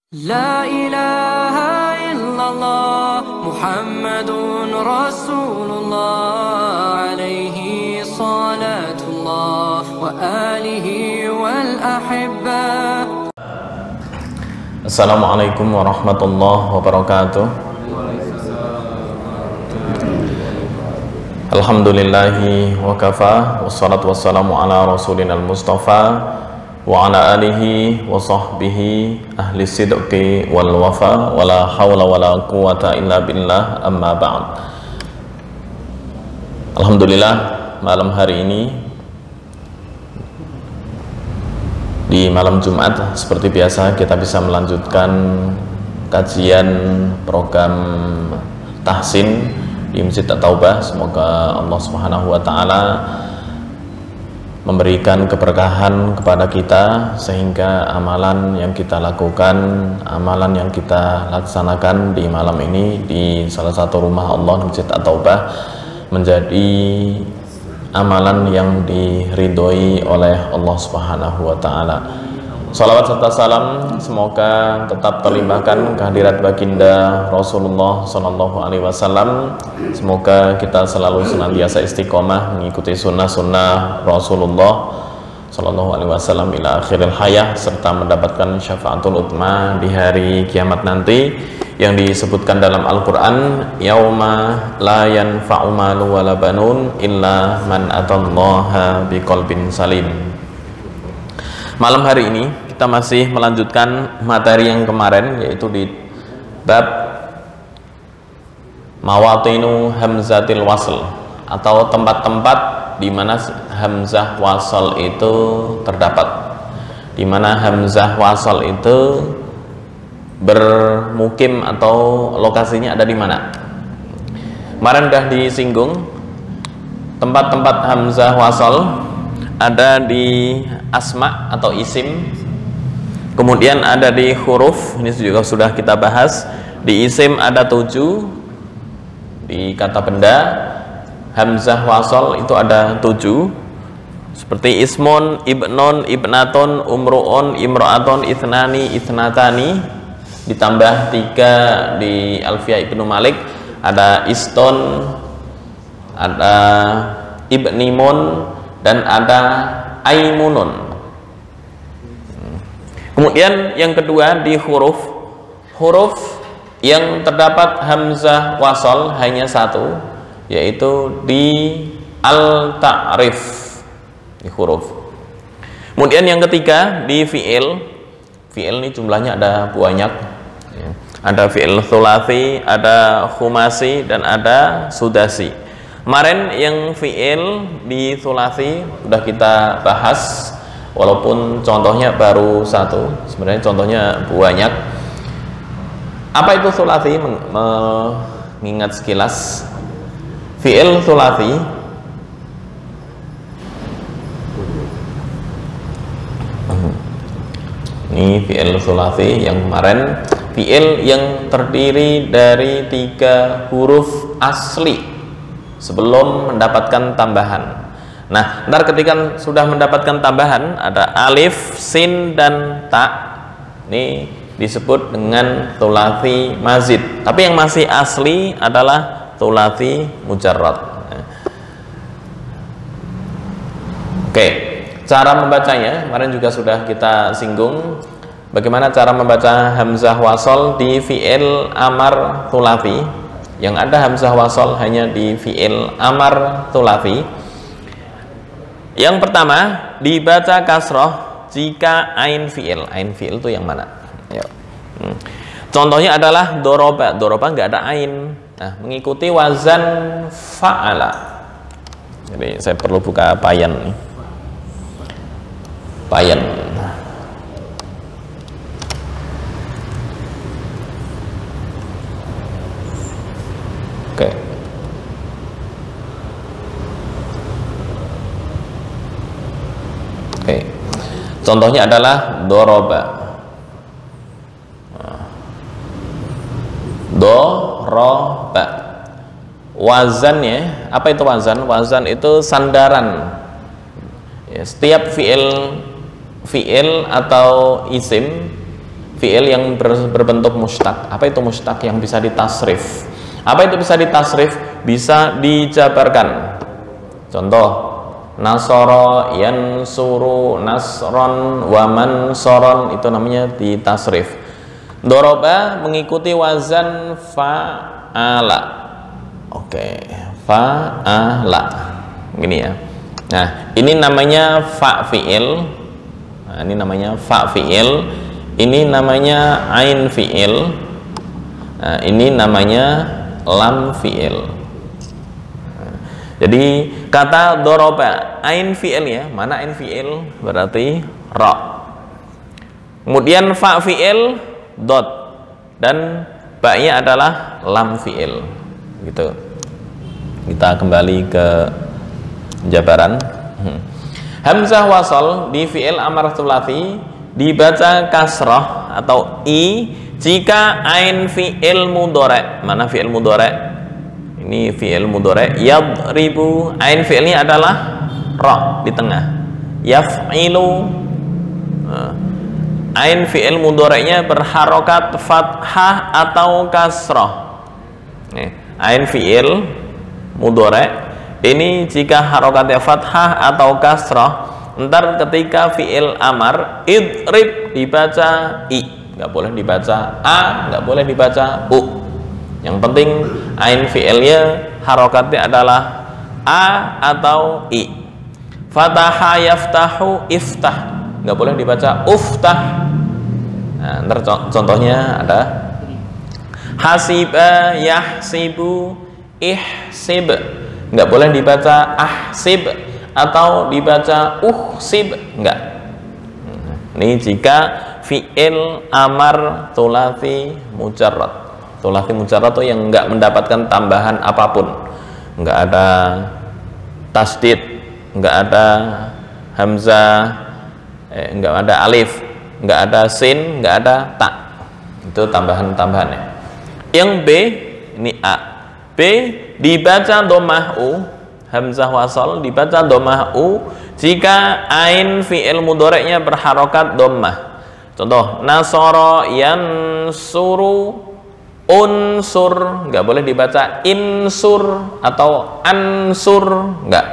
La ilaha illallah Muhammadun Rasulullah alaihi salatullah wa alihi wal ahibba. Assalamualaikum warahmatullahi wabarakatuh. Alhamdulillahi wa kafa, wassalatu wassalamu ala rasulina al-mustafa wa ala alihi wa sahbihi ahli sidqi wal wafa, wala hawla wala quwata illa billah, amma ba'd. Alhamdulillah, malam hari ini di malam Jumat seperti biasa kita bisa melanjutkan kajian program tahsin di Masjid At-Taubah. Semoga Allah Subhanahu wa taala memberikan keberkahan kepada kita sehingga amalan yang kita lakukan, amalan yang kita laksanakan di malam ini di salah satu rumah Allah, Masjid At-Taubah, menjadi amalan yang diridhoi oleh Allah Subhanahu wa taala. Salawat serta salam semoga tetap terlimpahkan kehadirat baginda Rasulullah sallallahu alaihi wasallam. Semoga kita selalu senantiasa istiqomah mengikuti sunnah-sunnah Rasulullah sallallahu alaihi wasallam ila akhiril hayah, serta mendapatkan syafaatul utma di hari kiamat nanti yang disebutkan dalam Al-Qur'an, yauma la yanfa'u malu wala banun illa man atallaha biqalbin salim. Malam hari ini kita masih melanjutkan materi yang kemarin, yaitu di bab mawatinu hamzatil wasl, atau tempat-tempat di mana hamzah wasl itu terdapat, di mana hamzah wasl itu bermukim atau lokasinya ada di mana. Kemarin sudah disinggung tempat-tempat hamzah wasl ada di asma atau isim, kemudian ada di huruf, ini juga sudah kita bahas. Di isim ada 7, di kata benda hamzah wasl itu ada 7, seperti ismun, ibnun, ibnatun, umruun, imro'atun, ithnani, ithnatani, ditambah 3 di Alfiyah Ibnu Malik, ada iston, ada ibnimun, dan ada aimunun. Kemudian yang kedua di huruf yang terdapat hamzah wasl hanya 1, yaitu di al-ta'rif, di huruf. Kemudian yang ketiga di fi'il ini jumlahnya ada banyak, ada fi'il thulathi, ada khumasi, dan ada sudasi. Kemarin yang fi'il di thulathi sudah kita bahas, walaupun contohnya baru 1, sebenarnya contohnya banyak. Apa itu thulathi? Mengingat sekilas fi'il thulathi ini fi'il thulathi yang kemarin, fi'il yang terdiri dari 3 huruf asli sebelum mendapatkan tambahan. Nah, ntar ketika sudah mendapatkan tambahan, ada alif, sin, dan ta, ini disebut dengan thulathi mazid. Tapi yang masih asli adalah thulathi mujarrad. Oke, cara membacanya kemarin juga sudah kita singgung. Bagaimana cara membaca hamzah wasl di fi'il amar thulathi? Yang ada hamzah wasl hanya di fi'il amar thulathi. Yang pertama, dibaca kasroh jika ain fi'il. Ain fi'il itu yang mana? Contohnya adalah doroba. Doroba nggak ada ain. Nah, mengikuti wazan fa'ala. Jadi saya perlu buka payan nih. Payan. Oke. Contohnya adalah doroba. Doroba. Wazannya, apa itu wazan? Wazan itu sandaran. Ya, setiap fi'il atau isim fi'il yang berbentuk mustaq. Apa itu mustaq? Yang bisa ditasrif. Apa itu bisa ditasrif? Bisa dijabarkan. Contoh, nasara yansuru nasron wa mansoron, itu namanya ditasrif. Doroba mengikuti wazan fa'ala. Oke, fa'ala. Gini ya. Nah, ini namanya fa fi'il. Nah, ini namanya fa fi'il. Ini namanya ain fi'il. Nah, ini namanya lam fi'il. Nah, jadi kata doroba ain fi'il ya. Mana ain fi'il? Berarti ra. Kemudian fa fi'il dot dan ba-nya adalah lam fi'il. Gitu. Kita kembali ke jabaran. Hamzah wasal di fi'il amar tsulats dibaca kasrah atau i jika ain fi'il mudhari'. Mana fi'il mudhari'? Ini fi'il mudhari'. Yadribu, ain fi'ilnya adalah ra di tengah. Yaf'ilu, ain fi'il mudhari'nya berharokat fathah atau kasrah. Ain fi'il mudhari' ini jika harokatnya fathah atau kasrah, ntar ketika fi'il amar idrib dibaca i, nggak boleh dibaca a, nggak boleh dibaca u. Yang penting ain fi'ilnya harokatnya adalah a atau i. Fataha yaftahu iftah, nggak boleh dibaca uftah. Nah, ntar contohnya ada hasiba yahsibu ihsib, nggak boleh dibaca ahsib atau dibaca uhsib, enggak. Ini jika fi'il amar tsulats mujarrad. Tsulats mujarrad itu yang enggak mendapatkan tambahan apapun, enggak ada tasdid, enggak ada hamzah, enggak ada alif, enggak ada sin, enggak ada ta. Itu tambahan-tambahannya. Yang B ini a. B dibaca dhammah u, hamzah wasal dibaca dhammah u jika ain fi'il mudhari'nya berharokat dhammah. Contoh, nasara yansuru unsur, nggak boleh dibaca insur atau ansur, nggak.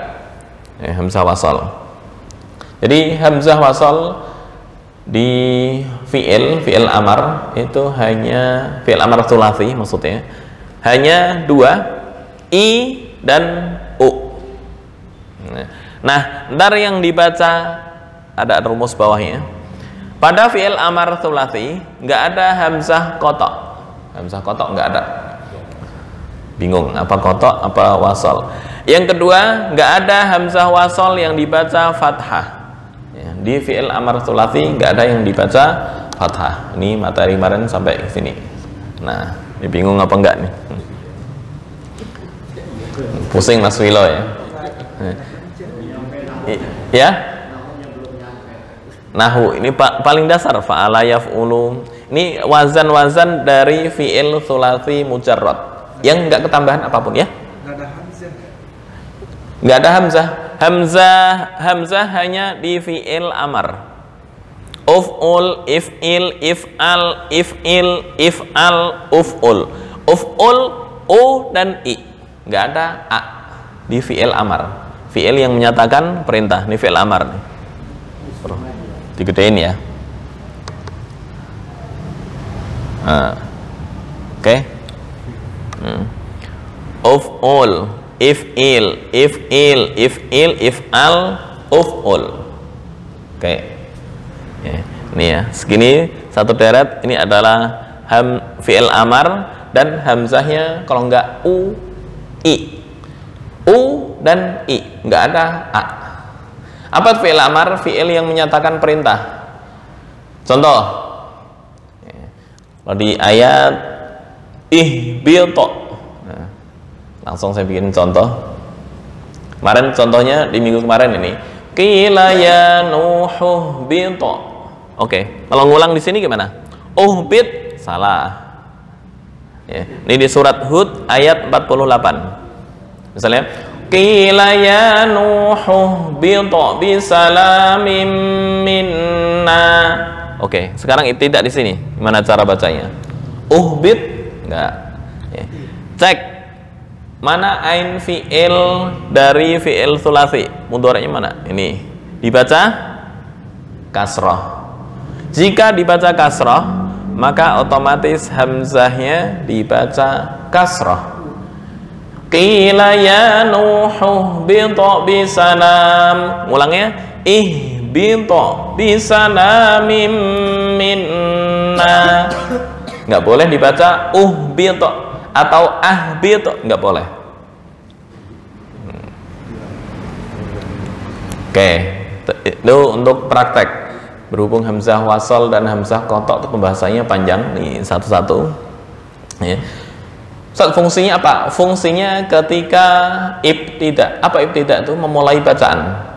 Hamzah wasal. Jadi hamzah wasal di fi'il amar itu hanya fi'il amar tsulats maksudnya hanya dua, i dan u. Nah, ntar yang dibaca ada rumus bawahnya. Pada fi'il amar tsulats nggak ada hamzah kotok. Hamzah kotok nggak ada. Bingung apa kotok apa wasal. Yang kedua, nggak ada hamzah wasal yang dibaca fathah. Di fi'il amar tsulats nggak ada yang dibaca fathah. Ini materi kemarin sampai sini. Nah, ini bingung apa enggak nih? Pusing Mas Wilo ya? Ya? Nahwu ini paling dasar fa'ala yaf'ulu. Ini wazan-wazan dari fi'il tsulats mujarrad yang enggak ketambahan apapun ya? Enggak ada hamzah. Hamzah hanya di fi'il amar. Uf'ul, if'il, if'al, if'il, if'al, uf'ul. Uf'ul, u dan i. Nggak ada a di fi'il amar. Fi'il yang menyatakan perintah. Ini fi'il amar nih. Digedein ya. Oke. Uf'ul, if'il, if'il, if'il, if'al, uf'ul. Oke. Ini ya, segini satu deret. Ini adalah fi'il amar dan hamzahnya kalau enggak u, i. U dan i, enggak ada a. Apa fi'il amar? Fi'il yang menyatakan perintah. Contoh, kalau di ayat ihbito, nah, langsung saya bikin contoh. Kemarin contohnya di minggu kemarin ini, qila ya nuhu bito. Oke, kalau ngulang di sini gimana? Uhbit, salah. Ya, ini di surat Hud ayat 48. Misalnya, qila ya nuhu bito bisalamin minna. Oke, sekarang ibtidak di sini. Gimana cara bacanya? Uhbit enggak. Ya. Cek mana ain fi'il dari fi'il tsulasi. Mudhari'nya mana? Ini. Dibaca kasrah. Jika dibaca kasrah, maka otomatis hamzahnya dibaca kasrah. Qila ya Nuh bita bisalam. Ulangnya bita bisalamim minna. Nggak boleh dibaca bita atau bita, nggak boleh. Oke, itu untuk praktek. Berhubung hamzah wasal dan hamzah qata' itu pembahasannya panjang nih satu-satu. Ya. Fungsinya apa? Fungsinya ketika ibtidak. Apa ibtidak itu? Memulai bacaan.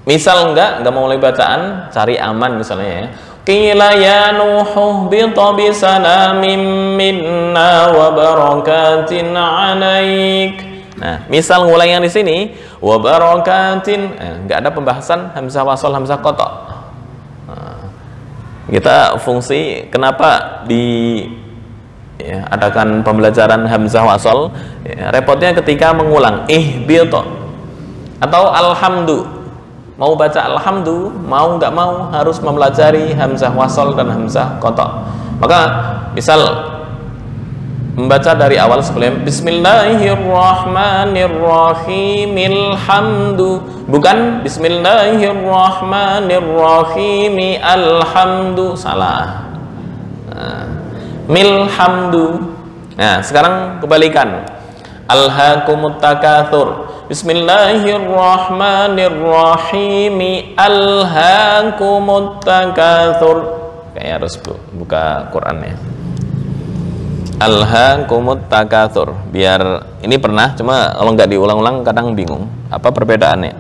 Misal enggak memulai bacaan, cari aman misalnya ya. Qila ya Nuh bita bisalamin minna wa barakatin 'alaik. Nah, misal mulai yang di sini wa barakatin, enggak ada pembahasan hamzah wasal hamzah qata'. Nah, kita fungsi kenapa ya, adakan pembelajaran hamzah wasal ya, repotnya ketika mengulang bita atau alhamdu. Mau baca alhamdu, mau nggak mau harus mempelajari hamzah wasal dan hamzah qata'. Maka misal membaca dari awal sebelum bismillahirrahmanirrahim alhamdu, bukan bismillahirrahmanirrahim alhamdu, salah. Milhamdu. Nah, sekarang kebalikan. Alhaakumut takatsur. Bismillahirrahmanirrahim. Alhaakumut takatsur. Kayaknya harus buka Quran ya. Alhaakumut takatsur. Biar ini pernah, cuma kalau nggak diulang-ulang kadang bingung. Apa perbedaannya?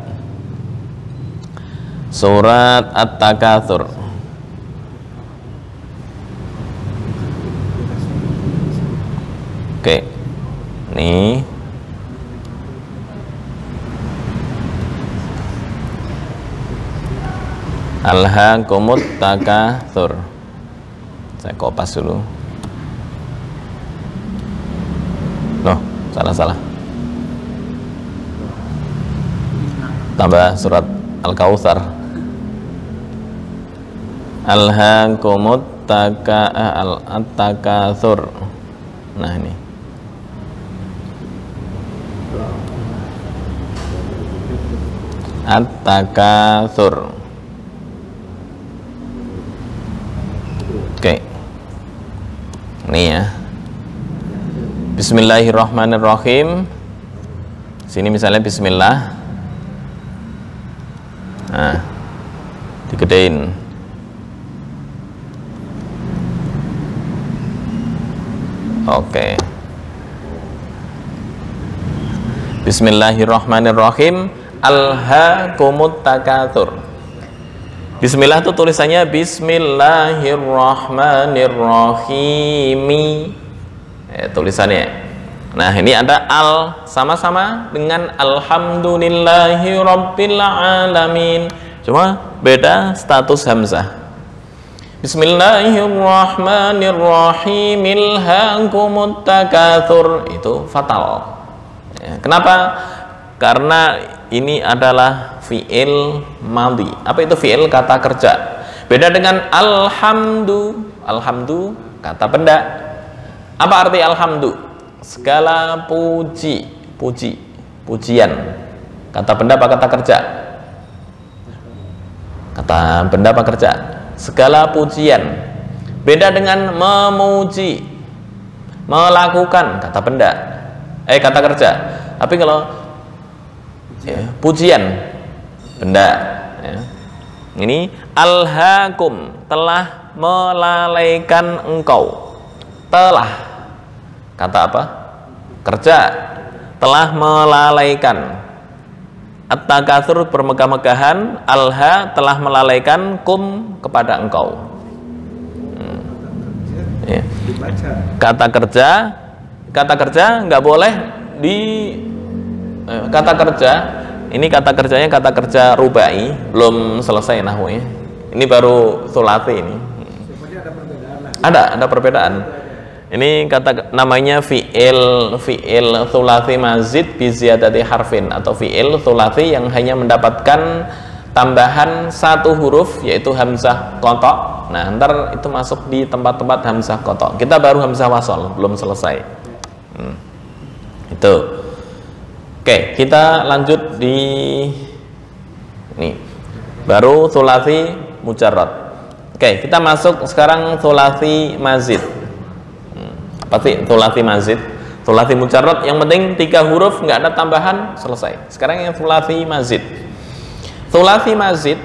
Surat At-Takatsur. Oke, nih alhaakumut takatsur. Saya kopas dulu. Loh, salah. Tambah surat Al-Kautsar. Alhaakumut takatsur. Nah, ini. At-takatsur. Oke. Ini ya. Bismillahirrahmanirrahim. Sini misalnya bismillah. Nah, digedein. Oke. Bismillahirrahmanirrahim. Alhaakumut takatsur. Bismillah itu tulisannya Bismillahirrahmanirrahim. Tulisannya. Nah, ini ada al sama-sama dengan alhamdulillahi rabbil alamin. Cuma beda status hamzah. Bismillahirrahmanirrahim. Alhaakumut takatsur. Itu fatal. Ya, kenapa? Karena ini adalah fi'il madhi. Apa itu fi'il? Kata kerja. Beda dengan alhamdu. Alhamdu kata benda. Apa arti alhamdu? Segala pujian. Kata benda apa kata kerja? Kata benda apa kerja? Segala pujian. Beda dengan memuji, melakukan, kata benda. Kata kerja. Tapi kalau pujian, benda ya. Ini alhaakum, telah melalaikan engkau. Telah, kata apa? Kerja. Telah melalaikan. At-takatsur bermegah-megahan. Alha telah melalaikan kum kepada engkau. Ya. Kata kerja nggak boleh kata kerja ini kata kerjanya kata kerja rubai, belum selesai nahwunya. Ini baru thulathi ini. Ada perbedaan. Ini kata namanya fi'il thulathi mazid bi ziyadati harfin, atau fi'il thulathi yang hanya mendapatkan tambahan satu huruf, yaitu hamzah qata'. Nah, ntar itu masuk di tempat-tempat hamzah qata'. Kita baru hamzah wasol, belum selesai. Itu. Oke, kita lanjut di ini. Baru thulathi mujarrad. Oke, kita masuk sekarang thulathi mazid. Apa sih thulathi mazid? Thulathi mujarrad yang penting 3 huruf, nggak ada tambahan, selesai. Sekarang yang thulathi mazid. Thulathi mazid,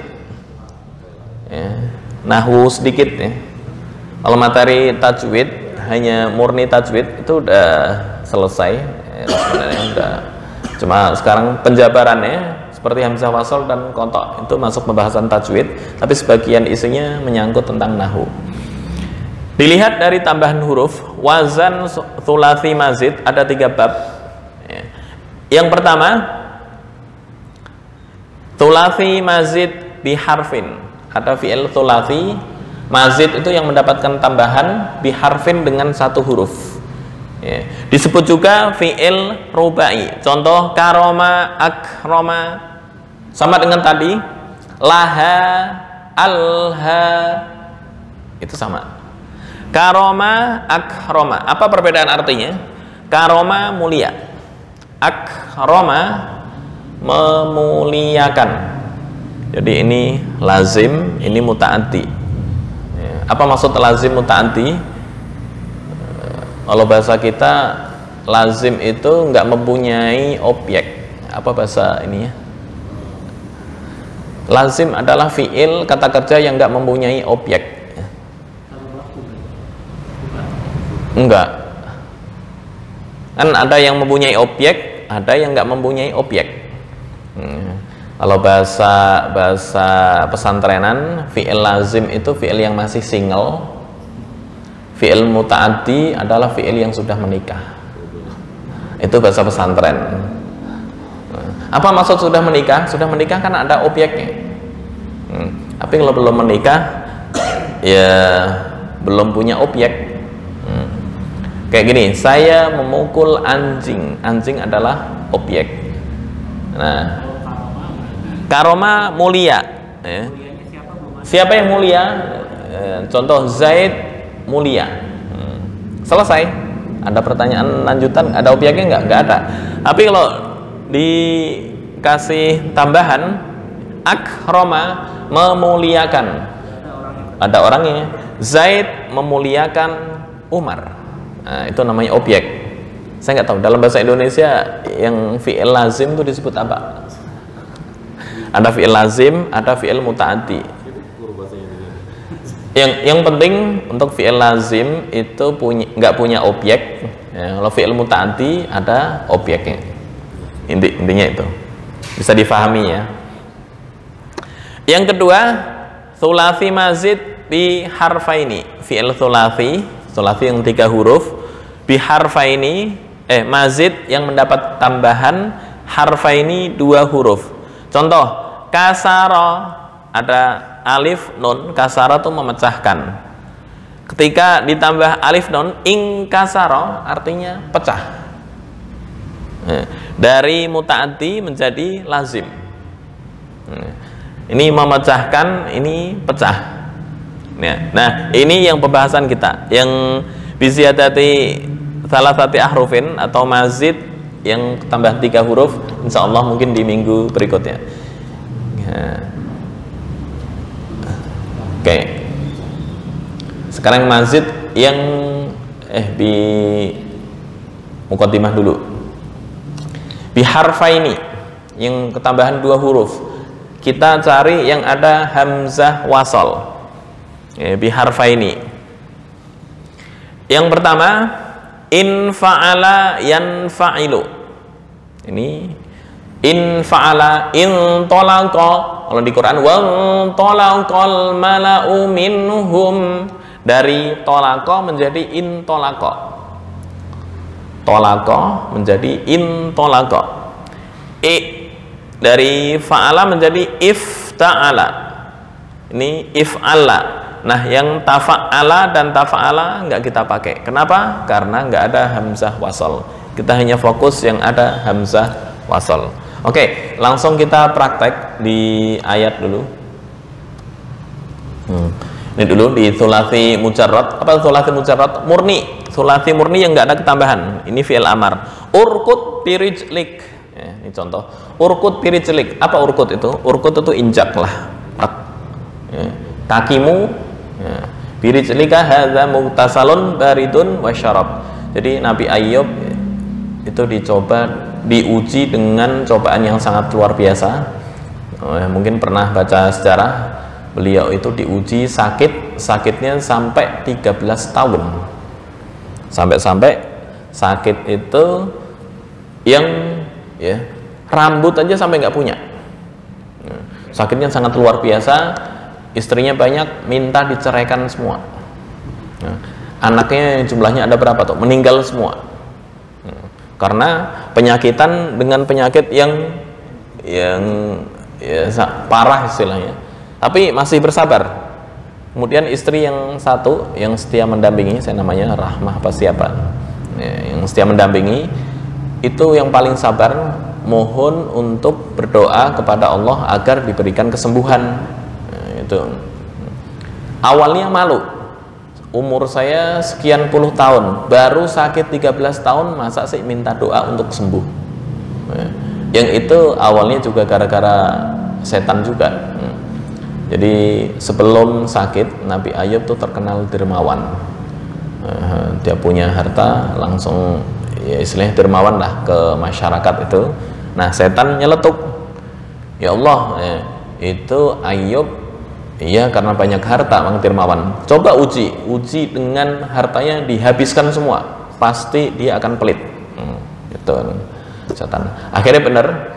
ya, nahwu sedikit ya. Kalau materi tajwid, hanya murni tajwid itu udah selesai ya, sebenarnya udah. Cuma sekarang penjabarannya seperti hamzah wasol dan qata' itu masuk pembahasan tajwid, tapi sebagian isinya menyangkut tentang nahwu. Dilihat dari tambahan huruf, wazan thulathi mazid ada 3 bab ya. Yang pertama, thulathi mazid biharfin. Ada fi'il thulathi mazid itu yang mendapatkan tambahan biharfin dengan 1 huruf ya. Disebut juga fi'il rubai. Contoh karoma, akroma, sama dengan tadi laha, alha, itu sama. Karoma, akroma, apa perbedaan artinya? Karoma mulia, akroma memuliakan. Jadi ini lazim, ini muta'addi. Apa maksud lazim muta'addi? Kalau bahasa kita, lazim itu nggak mempunyai objek. Apa bahasa ini ya? Lazim adalah fi'il kata kerja yang nggak mempunyai objek. Enggak. Kan ada yang mempunyai objek, ada yang nggak mempunyai objek. Kalau bahasa pesantrenan, fi'il lazim itu fi'il yang masih single. Fi'il muta'addi adalah fi'il yang sudah menikah. Itu bahasa pesantren. Apa maksud sudah menikah? Sudah menikah kan ada objeknya. Tapi kalau belum menikah, ya belum punya objek. Kayak gini, saya memukul anjing. Anjing adalah objek. Nah, karoma mulia ya. Siapa yang mulia? Contoh Zaid mulia. Selesai. Ada pertanyaan lanjutan? Ada objeknya nggak ada. Tapi kalau dikasih tambahan akroma memuliakan, ada orangnya. Zaid memuliakan Umar. Nah, itu namanya objek. Saya nggak tahu dalam bahasa Indonesia yang fi'il lazim itu disebut apa? Ada fi'il lazim, ada fi'il muta'addi. Yang penting untuk fi'il lazim itu nggak punya objek. Ya, kalau fi'il muta'addi ada objeknya. Intinya itu bisa difahami ya. Yang kedua, thulathi mazid bi harfaini. Fi'il thulathi yang 3 huruf, bi harfaini mazid yang mendapat tambahan harfaini 2 huruf. Contoh kasara, ada alif nun, kasara itu memecahkan. Ketika ditambah alif nun, ingkasara artinya pecah. Dari muta'addi menjadi lazim. Ini memecahkan, ini pecah. Nah, ini yang pembahasan kita, yang biziyadati salasati ahrufin atau mazid yang tambah 3 huruf, insya Allah mungkin di minggu berikutnya. Oke. Sekarang mazid yang di muqaddimah dulu. Biharfaini yang ketambahan 2 huruf. Kita cari yang ada hamzah wasol. Biharfaini. Yang pertama, in fa'ala yanfa'ilu. Ini in fa'ala in talaqa. Kalau di Quran wa talaqal mala'u minhum, dari talaqa menjadi in talaqa. Talaqa menjadi in talaqa. Dari fa'ala menjadi ifta'ala. Ini if'ala. Nah, yang tafa'ala dan tafa'ala nggak kita pakai. Kenapa? Karena nggak ada hamzah wasal. Kita hanya fokus yang ada hamzah wasal. Oke, langsung kita praktek di ayat dulu. Ini dulu di thulathi mujarrad. Apa thulathi mujarrad? Murni. Thulathi murni yang nggak ada ketambahan. Ini fi'il amar. Urkut pirijlik. Ya, ini contoh. Urkut pirijlik. Apa urkut itu? Urkut itu injaklah. Ya. Kakimu. Ya. Pirijlika hadza mughtasalun baridun wa syarab. Jadi Nabi Ayub itu diuji dengan cobaan yang sangat luar biasa. Mungkin pernah baca sejarah, beliau itu diuji sakitnya sampai 13 tahun. Sampai sakit itu yang ya, rambut aja sampai nggak punya. Sakitnya sangat luar biasa. Istrinya banyak, minta diceraikan semua. Anaknya jumlahnya ada berapa tuh? Meninggal semua. Karena penyakitan dengan penyakit yang ya, parah istilahnya. Tapi masih bersabar. Kemudian istri yang satu yang setia mendampingi, saya namanya Rahmah apa siapa? Ya, yang setia mendampingi itu yang paling sabar, mohon untuk berdoa kepada Allah agar diberikan kesembuhan. Itu awalnya malu, umur saya sekian puluh tahun baru sakit 13 tahun, masa sih minta doa untuk sembuh. Yang itu awalnya juga gara-gara setan juga. Jadi sebelum sakit Nabi Ayub tuh terkenal dermawan. Dia punya harta langsung ya istilahnya dermawan lah ke masyarakat itu. Nah setan nyeletuk, ya Allah itu Ayub iya karena banyak harta Bang Dermawan, coba uji dengan hartanya dihabiskan semua, pasti dia akan pelit. Gitu setan. Akhirnya benar,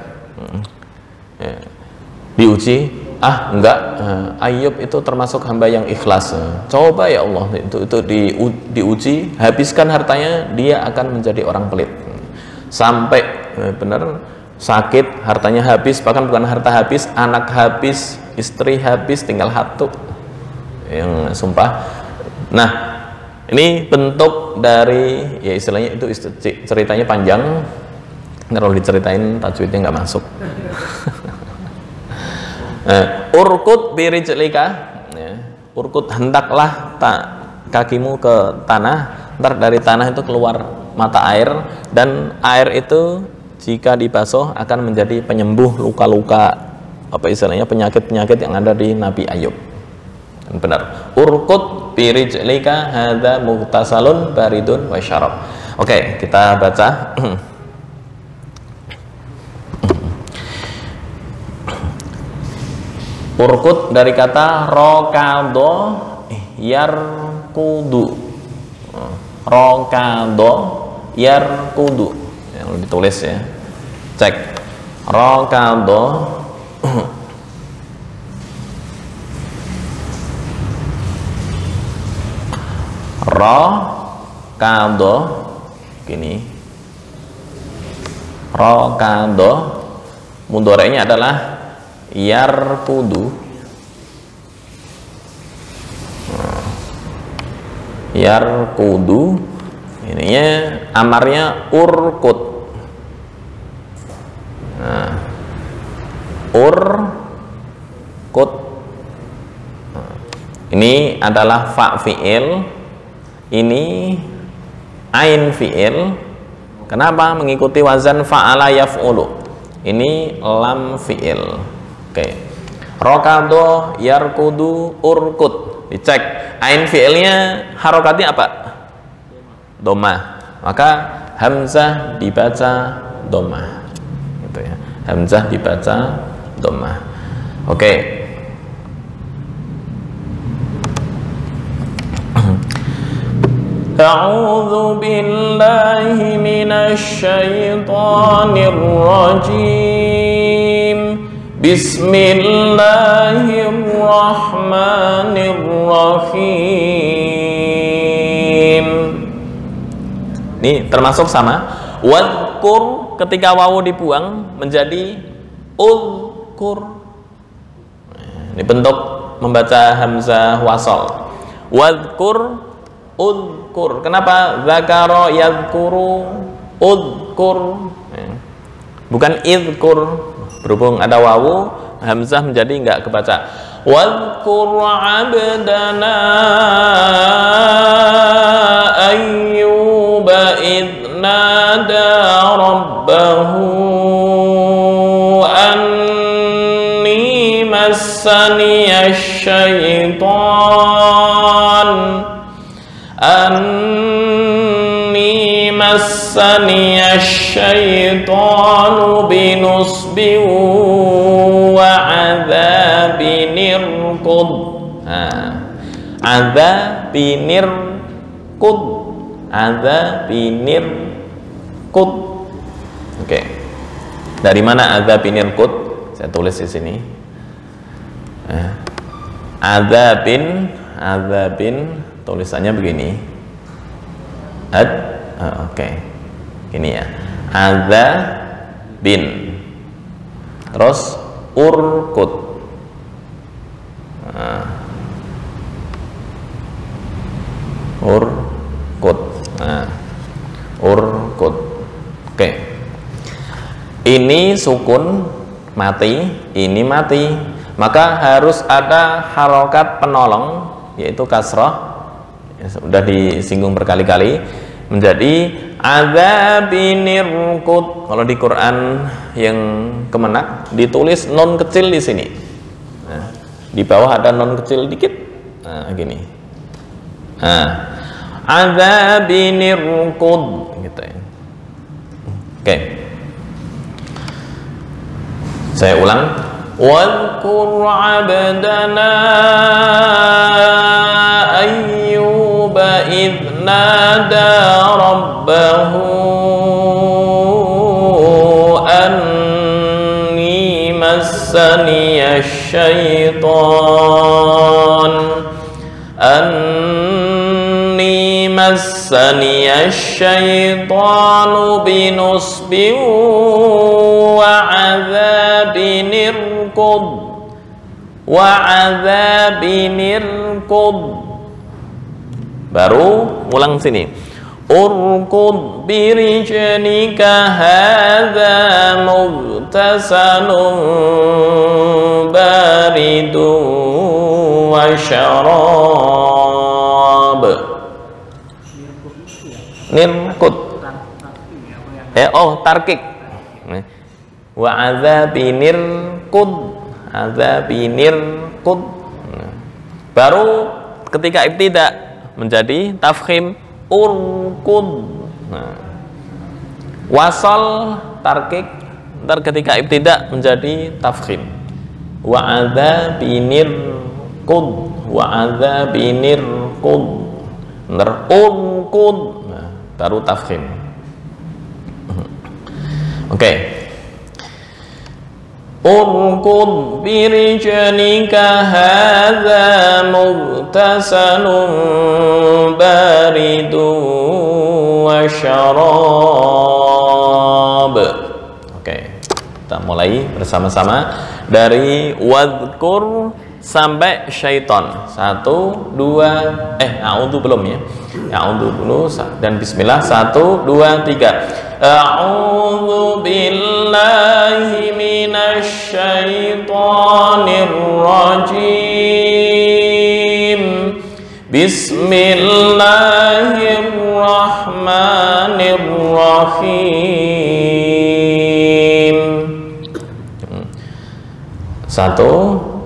diuji, enggak, Ayub itu termasuk hamba yang ikhlas. Coba ya Allah, itu diuji, habiskan hartanya, dia akan menjadi orang pelit. Sampai benar sakit, hartanya habis, bahkan bukan harta habis, anak habis, istri habis, tinggal satu yang sumpah. Nah ini bentuk dari ya istilahnya itu ceritanya panjang, kalau diceritain tajwidnya nggak masuk. Urkut birijlika, urkut hendaklah kakimu ke tanah, ntar dari tanah itu keluar mata air, dan air itu jika dibasuh akan menjadi penyembuh luka-luka, apa istilahnya penyakit-penyakit yang ada di Nabi Ayub. Dan benar, urkut birijlika hadza mughtasalun baridun wa syarab. Oke, kita baca. Urkut dari kata rokado yarkudu. Rokado yarkudu, yang ditulis ya, cek rokado. Rokado gini, rokado mudhari'nya adalah yarkudu. Yarkudu ininya amarnya urkut. Nah, urkut ini adalah fa fi'il, ini ain fi'il. Kenapa? Mengikuti wazan fa'ala yaf'ulu. Ini lam fi'il. Oke. Rokado yarkudu urkut. Dicek ain fi'ilnya harokatnya apa? Doma. Maka hamzah dibaca doma. Gitu ya. Hamzah dibaca doma. Oke. A'udzu billahi minasy syaithanir rajim. Bismillahirrahmanirrahim. Ini termasuk sama. Wadkur, ketika wawu dibuang menjadi ulkur. Ini bentuk membaca hamzah wasol. Wadkur, udkur. Kenapa zakaro yadkuru, udkur? Bukan idkur. Berhubung ada wawu, hamzah menjadi enggak kebaca. Wadkur abdana ayyuba idnada rabbahu anni massaniyash syaitan massaniyash syaitanu binusbi wa adzabinirqud. Adzabinirqud. Adzabinirqud. Oke. Dari mana adzabinirqud? Saya tulis di sini. Adzabin tulisannya begini. Oke. Gini ya. Adzabin. Terus urkut. Urkut. Urkut. Oke. Ini sukun mati, ini mati. Maka harus ada harokat penolong, yaitu kasrah. Ya, sudah disinggung berkali-kali, menjadi adzabinirqud. Kalau di Quran yang Kemenak ditulis non kecil di sini. Nah, di bawah ada non kecil dikit. Nah, gini. Adzabinirqud gitu ya. Oke. Saya ulang. Wadhkur 'abdana ayyuba idh nada rabbahu anni massaniyash syaitan binusbi wa adzabinirqud. Baru ulang sini. Urqud birijlika hadza mughtasalun baridun wa syarab. Nirqud. Tarkik. Wa adzabinirqud. Adzabinirqud. Baru ketika ibtida menjadi tafkhim urqud. Wasal tarkik, ntar ketika ibtida menjadi tafkhim. Wa adzabinirqud. Wa adzabinirqud. Ntar urqud. Baru tafkhim. Oke. Urqud birijlika hadza mughtasalun baridun wa syarab. Oke, kita mulai bersama-sama dari wadhkur sampai syaitan. 1, 2, a'udzu belum ya? A'udzu dulu dan bismillah. 1, 2, 3. A'udzu billahi minasy syaithanir rajim. Bismillahirrahmanirrahim. 1,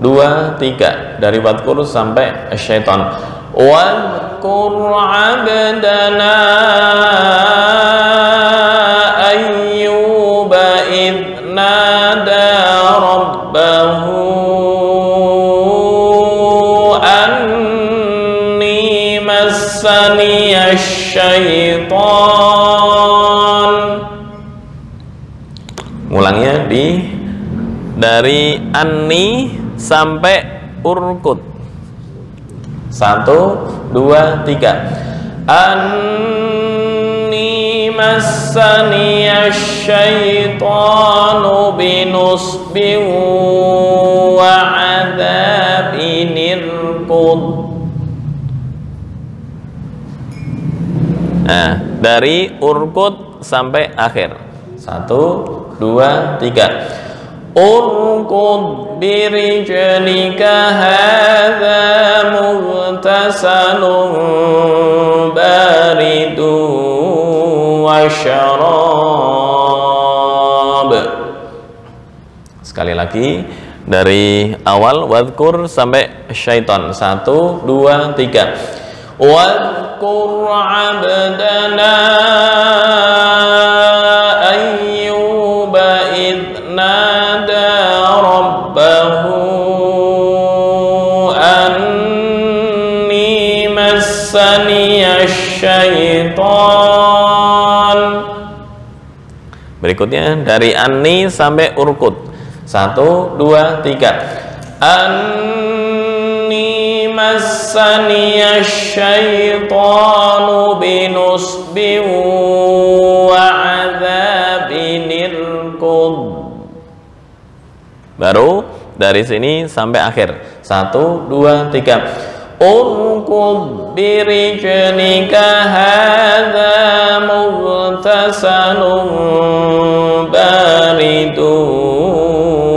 2, 3 dari wadhkur sampai syaitan. Wadhkur 'abdana ayyuba idh nada rabbahu anni massaniyash syaitan. Mulangnya dari anni sampai urqud. 1, 2, 3. Anni massaniyash syaitanu binusbi wa adzabin Nah, dari urkut sampai akhir. 1, 2, 3. Urkut birijlika hadza mughtasalun baridun wa syarab. Sekali lagi dari awal, wadhkur sampai syaitan. 1, 2, 3. Wadhkur abdana ayyuba idnada rabbahu anni massaniyash syaitan. Berikutnya dari anni sampai urkut. 1, 2, 3. Anni massaniyash syaitanu binusbin wa adzabin irkud. Baru dari sini sampai akhir. 1, 2, 3. Urkud birijlika hadza mughtasalun baridun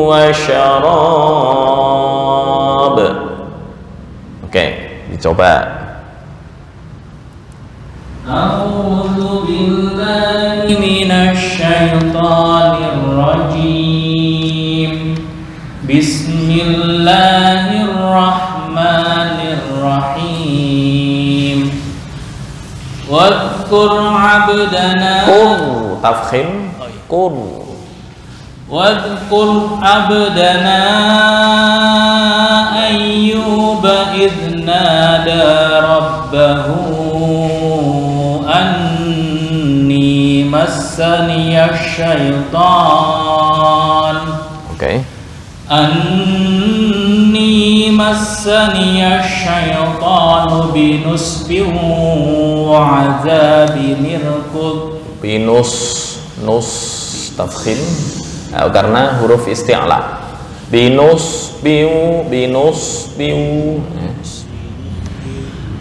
wa syarab. Oke, dicoba. A'udzu billahi minasy syaithanir rajim. Bismillahirrahmanirrahim. Wadhkur 'abdana Tafkhim. Wadhkur abdana ayyuba idh nada rabbahu anni massaniyash syaitan. Oke. Anni massaniyash shaitanu binusbin wa adzabin irkud. Binus, nus, tafkhim. Karena huruf isti'la. Binus, biu, binus, biu.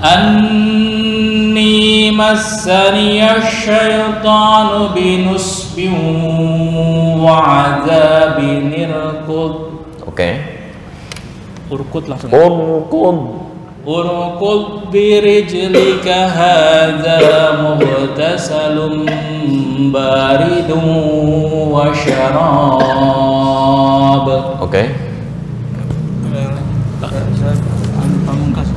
Anni massaniyash shaitanu binusbin wa adzabin irkud. Oke. Urkud langsung. Urkud birijlika hadza mughtasalun baridun wa syarab. Oke. Pamungkas.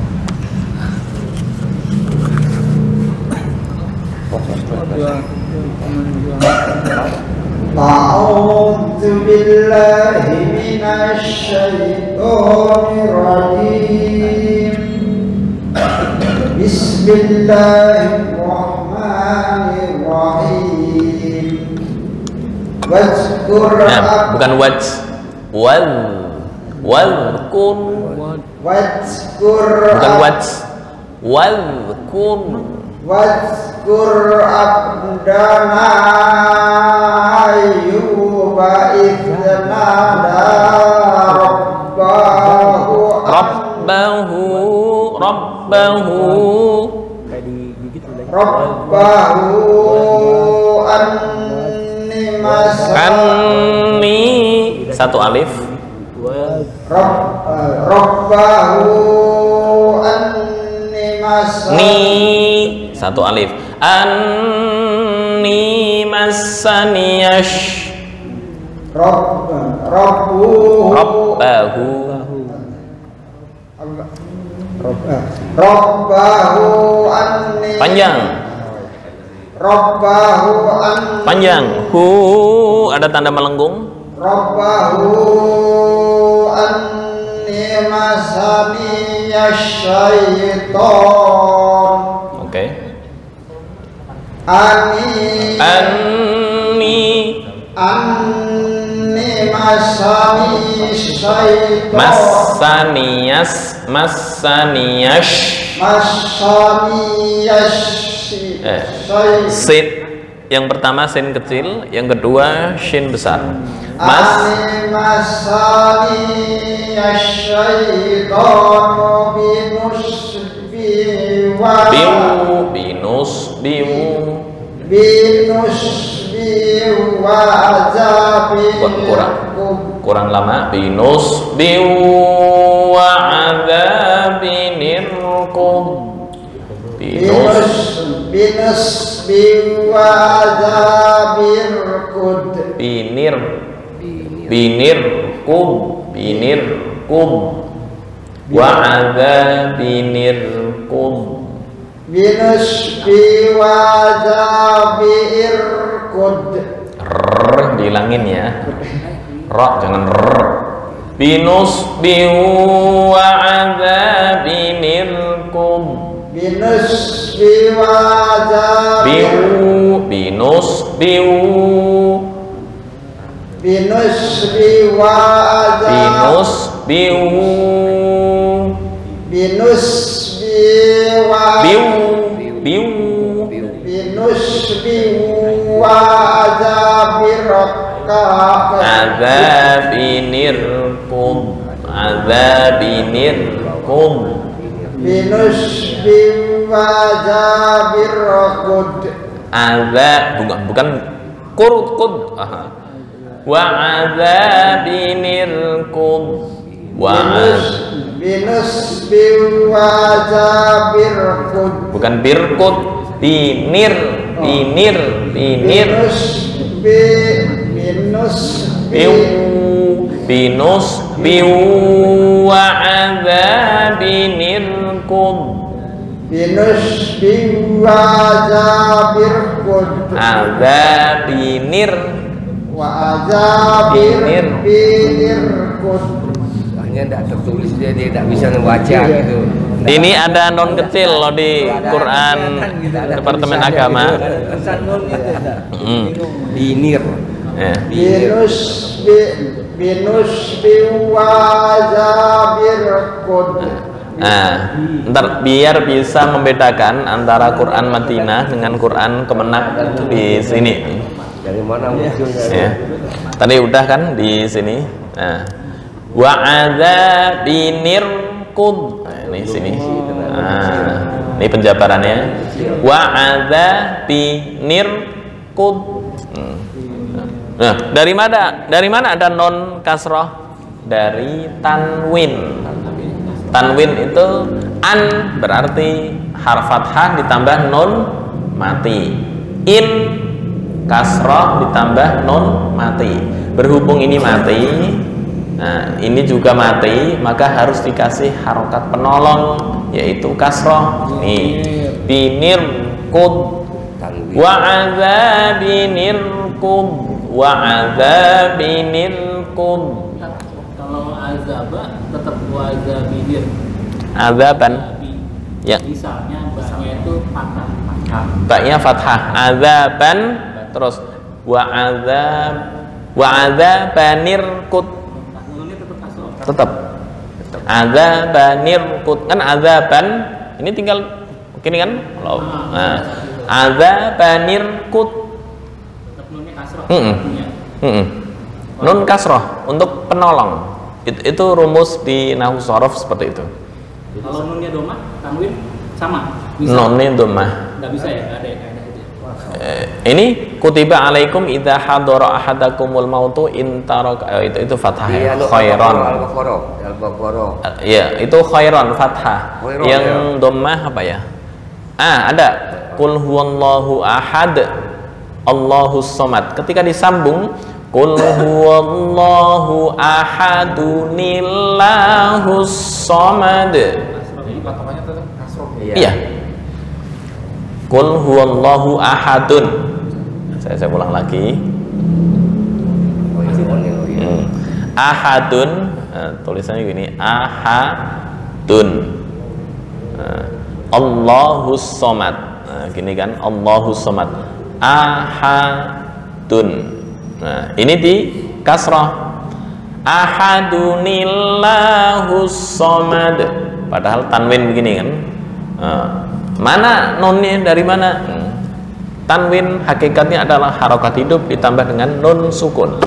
A'udzu billahi minasy syaithanir rajim. Bismillahirrahmanirrahim. Wadhkur bukan wadhkur. Bukan wadhkur. Wadhkur abdana ayyuba idh nada rabbahu anni satu alif. rabbahu anni Ni satu alif. Anni massaniyash rabbahu anni panjang. Rabbahu anni Panjang. Hu ada tanda melengkung. Rabbahu anni masaniyash syaitan. Oke. Anni masaniyash syaitan. Masaniyash Sin yang pertama sin kecil, yang kedua shin besar. wa azabil kurang lama. Binusbi wa azabinir qub. Binusbi wa azabir qud. Binir qub wa azabinir qub. Binusbi wa azabir qud. Dihilangin ya, ra jangan r. Binusbi wa azabinir qub. Binusbi wa azabir binusbi wa azabir azabinir qub. Binusbi wa azabir qud. Bukan qud. Wa azabinir qud. Binusbi wa azabir qud. Bukan birqud. Binir binusbi wa azabinir qud. Binusbi wa azabir qud. Azabinir wa azabinir qud. Hanya tidak tertulis, dia tidak bisa membaca gitu. Ini ada non kecil loh di Quran Departemen Agama. Binir. Binusbi wa azabir qud. Nah, ntar biar bisa membedakan antara Quran Madinah dengan Quran Kemenak di sini. Dari mana munculnya? Ya. Tadi udah kan di sini. Nah, wa azabinir qud. Nah, ini sini. Nah, ini penjabarannya. Wa azabinir qud. Nah, dari mana ada non kasroh? Dari tanwin. Tanwin itu an berarti harf fathah ditambah nun mati. In kasroh ditambah nun mati. Berhubung ini mati, nah ini juga mati, maka harus dikasih harokat penolong, yaitu kasroh. Nih, binir qud wa azabinir qud wa azabinir qud. Kalau azaba tetap wazabinir. Azaban. Ya. Misalnya baknya itu fathah. Baknya fathah. Azaban terus wa azabanir qud. Tetap. Azabanir qud. Kan azaban ini tinggal gini kan? Nah, azabanir qud. Nunnya kasroh. Nun kasroh untuk penolong. Itu rumus di nahwu shorof seperti itu. Kalau nunnya domah, tanwin sama. Nunnya domah. Nggak bisa ya, nggak ada kaidah itu. Ini kutiba alaikum idza hadara ahadakumul mautu in taraka, itu fathah ya. Khairan. Al-Baqarah. Ya, itu khairan fathah. Yang domah apa ya? Ada qul huwallahu ahad Allahus samad. Ketika disambung qul huwallahu ahadunillahus samad. Iya. Qul huwallahu ahadun. Saya ulang lagi. Ahadun, tulisannya gini, ahadun. Allahus samad. Gini kan, Allahus samad. Ahadun. Nah, ini di kasrah. Ahadunillahus samad. Padahal tanwin begini kan. Mana nunnya dari mana? Tanwin hakikatnya adalah harokat hidup ditambah dengan nun sukun.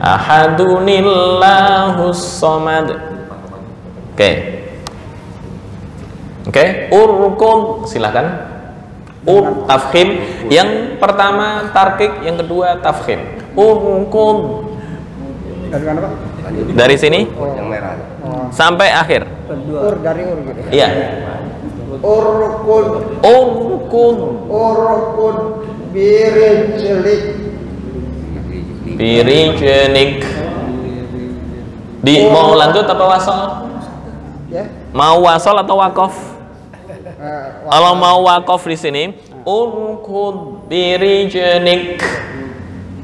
Ahadunillahus samad. Oke. Urkum, silakan. Tafkhim. Yang pertama tarkik, yang kedua tafkhim. Urkud. Dari mana Pak? Dari sini Yang merah. sampai akhir. Dari gitu. Iya. Urkud. Urkud. Urkud birijlik. Birijenik. Mau lanjut apa wasol? Ya. Mau wasol atau wakof? Kalau mau wakof di sini, urkud birijenik.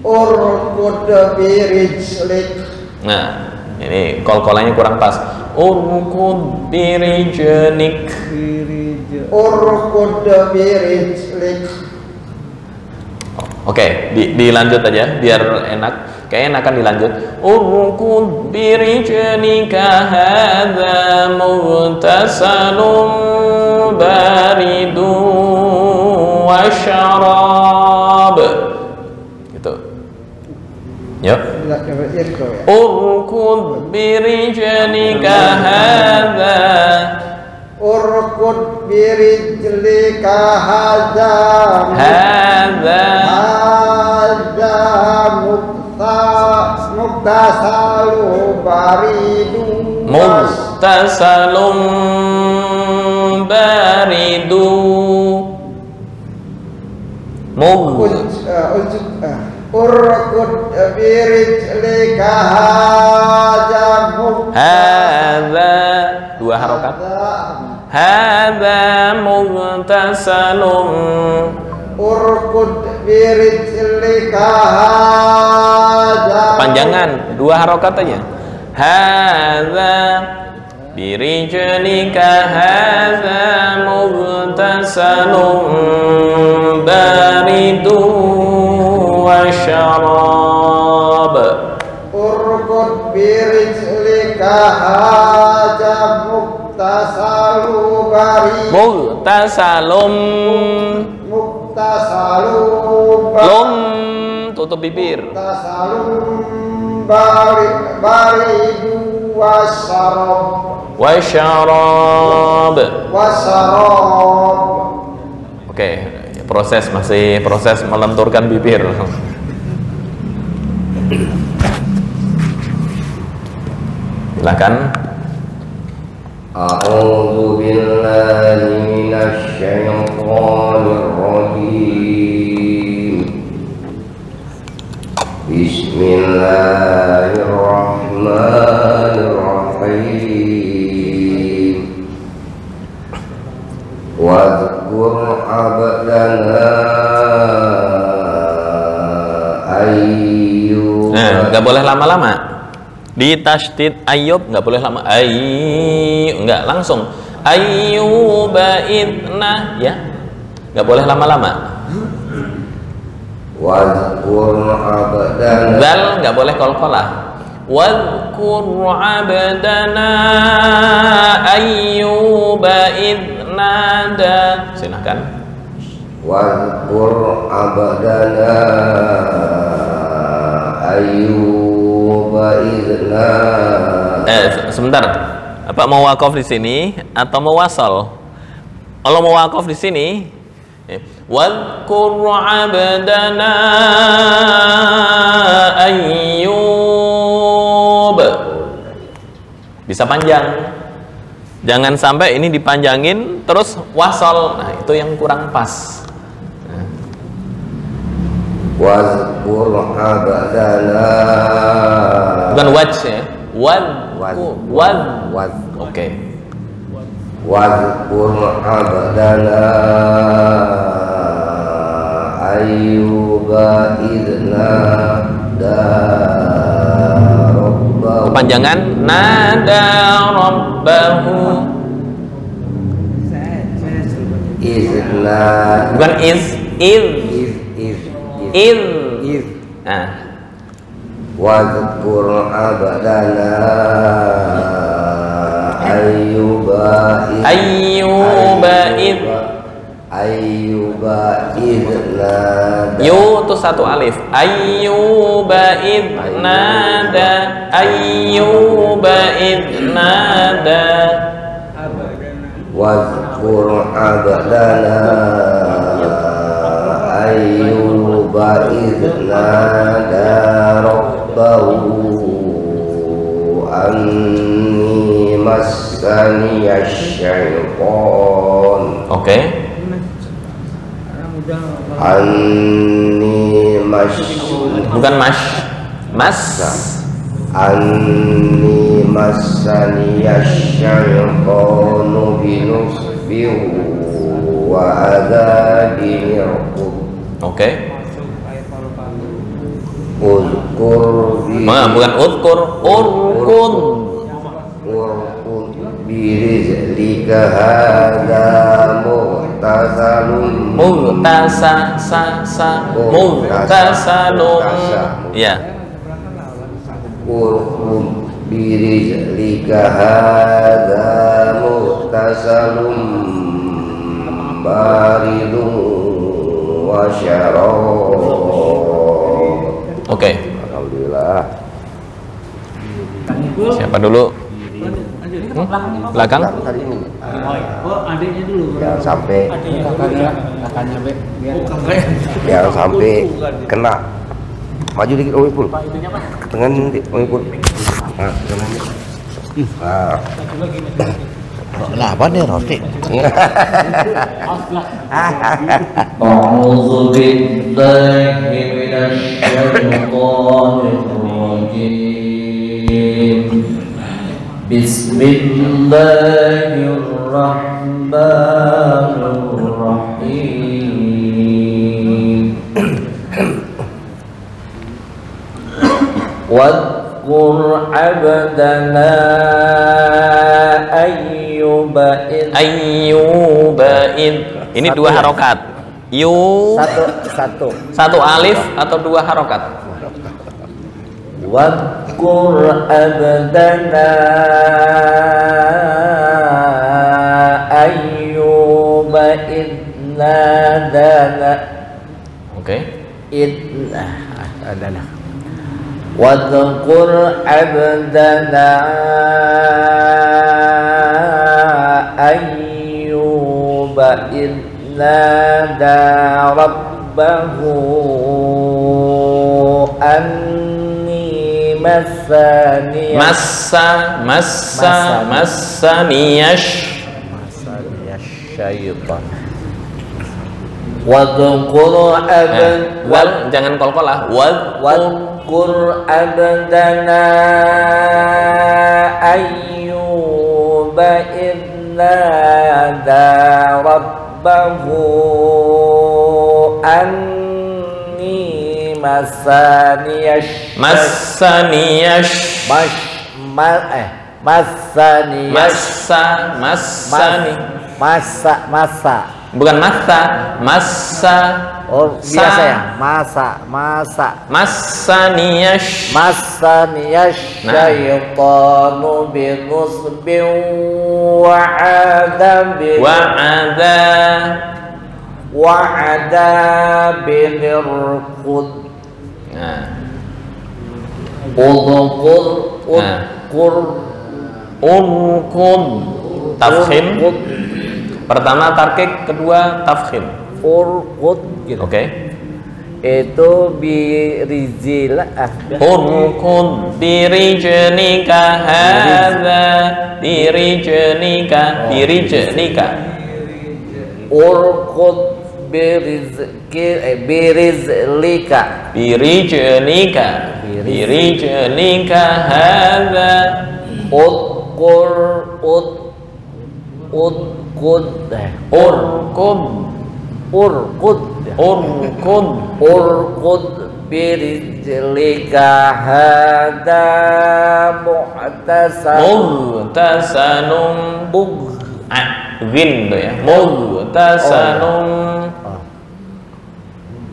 Urkud birijlik. Nah, ini kol-kolannya kurang pas. Urkud birijenik. Urkud birijlik. Oke, dilanjut aja biar enak. Kayaknya enakan dilanjut. Urkud birijnika hadza mughtasalun baridun wa syarab. Gitu. Yuk. Urkud birijnika hadza. Urkud birijlika hadza. Hadza. Hadza muktasalu baridun. Muktasalum baridu. Urkud birijlika hadza. Hadza. Dua harokat. Hadza muktasalum. Urkud birijlika hadza. Panjangan, dua harokat aja. Hadza birijlika hadza mugtasalun baridu wa syarab. Urkud birijlika hadza muktasalu baridun. Mugtasalum. Lum, tutup bibir. Tasalum baridu wasyarab. Oke, masih proses melenturkan bibir. Silakan. A'udzu billahi minasy syaithanir rajim. Bismillahirrahmanirrahim. Wadhkur abdana Ayyub. Nah, nggak boleh lama-lama. Di tasydid Ayyub nggak boleh lama. Nggak langsung. Ayyuba idna, ya. Nggak boleh lama-lama. Wadhkur abdana. Zal nggak boleh qalqalah. Wadhkur abdana Ayyuba idnada. Silakan. Wadhkur abdana Ayyuba idnada. Sebentar. Apa mau wakaf di sini atau mau wasal? Kalau mau wakaf di sini, wadhkur abdana Ayyub. Bisa panjang. Jangan sampai ini dipanjangin terus wasal. Nah, itu yang kurang pas. Wadhkur abdana. Bukan wajh ya. Oke. Wadhkur abdana Ayyuba idnada rabbahu. Kepanjangan nada rabbahu. Izna. Bukan iz. Nah. Wadhkur abdana Ayyuba idnada. Yu itu satu alif. Ayyuba idnada. Ayyuba idnada. Wadhkur abdana nada rabbahu anni massani asyaitan. Oke. Anni Bukan mas. Anni massani asyaitan binusbi wa adabin yarqub. Oke. Uzkur Bukan urkur. birizlika hadza muhtasalun muhtasalun. Ya. Urkum birizlika hadza muhtasalun baridun wa syarab. Oke. Alhamdulillah. Siapa dulu? Belakang? Tadi ini. Oh, adiknya dulu. Jangan sampai Kakaknya Be. jangan sampai kena. Maju dikit Om Ipul. Itunya apa? Ke tengah nanti Om Ipul. Nah, tengah ini. Lah apa nih roti? أعوذ بالله من الشيطان الرجيم بسم الله الرحمن الرحيم واذكر عبدنا أيوب Ini dua harokat. Satu alif atau dua harokat? واذكر عبدنا أيوب إذ نادانا. Oke. واذكر عبدنا أيوب إذ نادى ربه أني مسني syaitan. واذكر Jangan kol-kolah. واذكر عبدنا أيوب إذ نادى ربه أني مسني Bukan masa. Oh, biasa ya. Masaniyash. Syaitanu binusbin wa'adabin irqud. Nah. Urkud. Tafkhim. Pertama tarkik, kedua tafkhim. Urqud gitu. Oke. Itu birizil Urkud birijnika hadza birijnika. Urqud birizlika birijnika hadza urqud birijlika hada muhtasanum Gin tuh ya. Muhtasanum.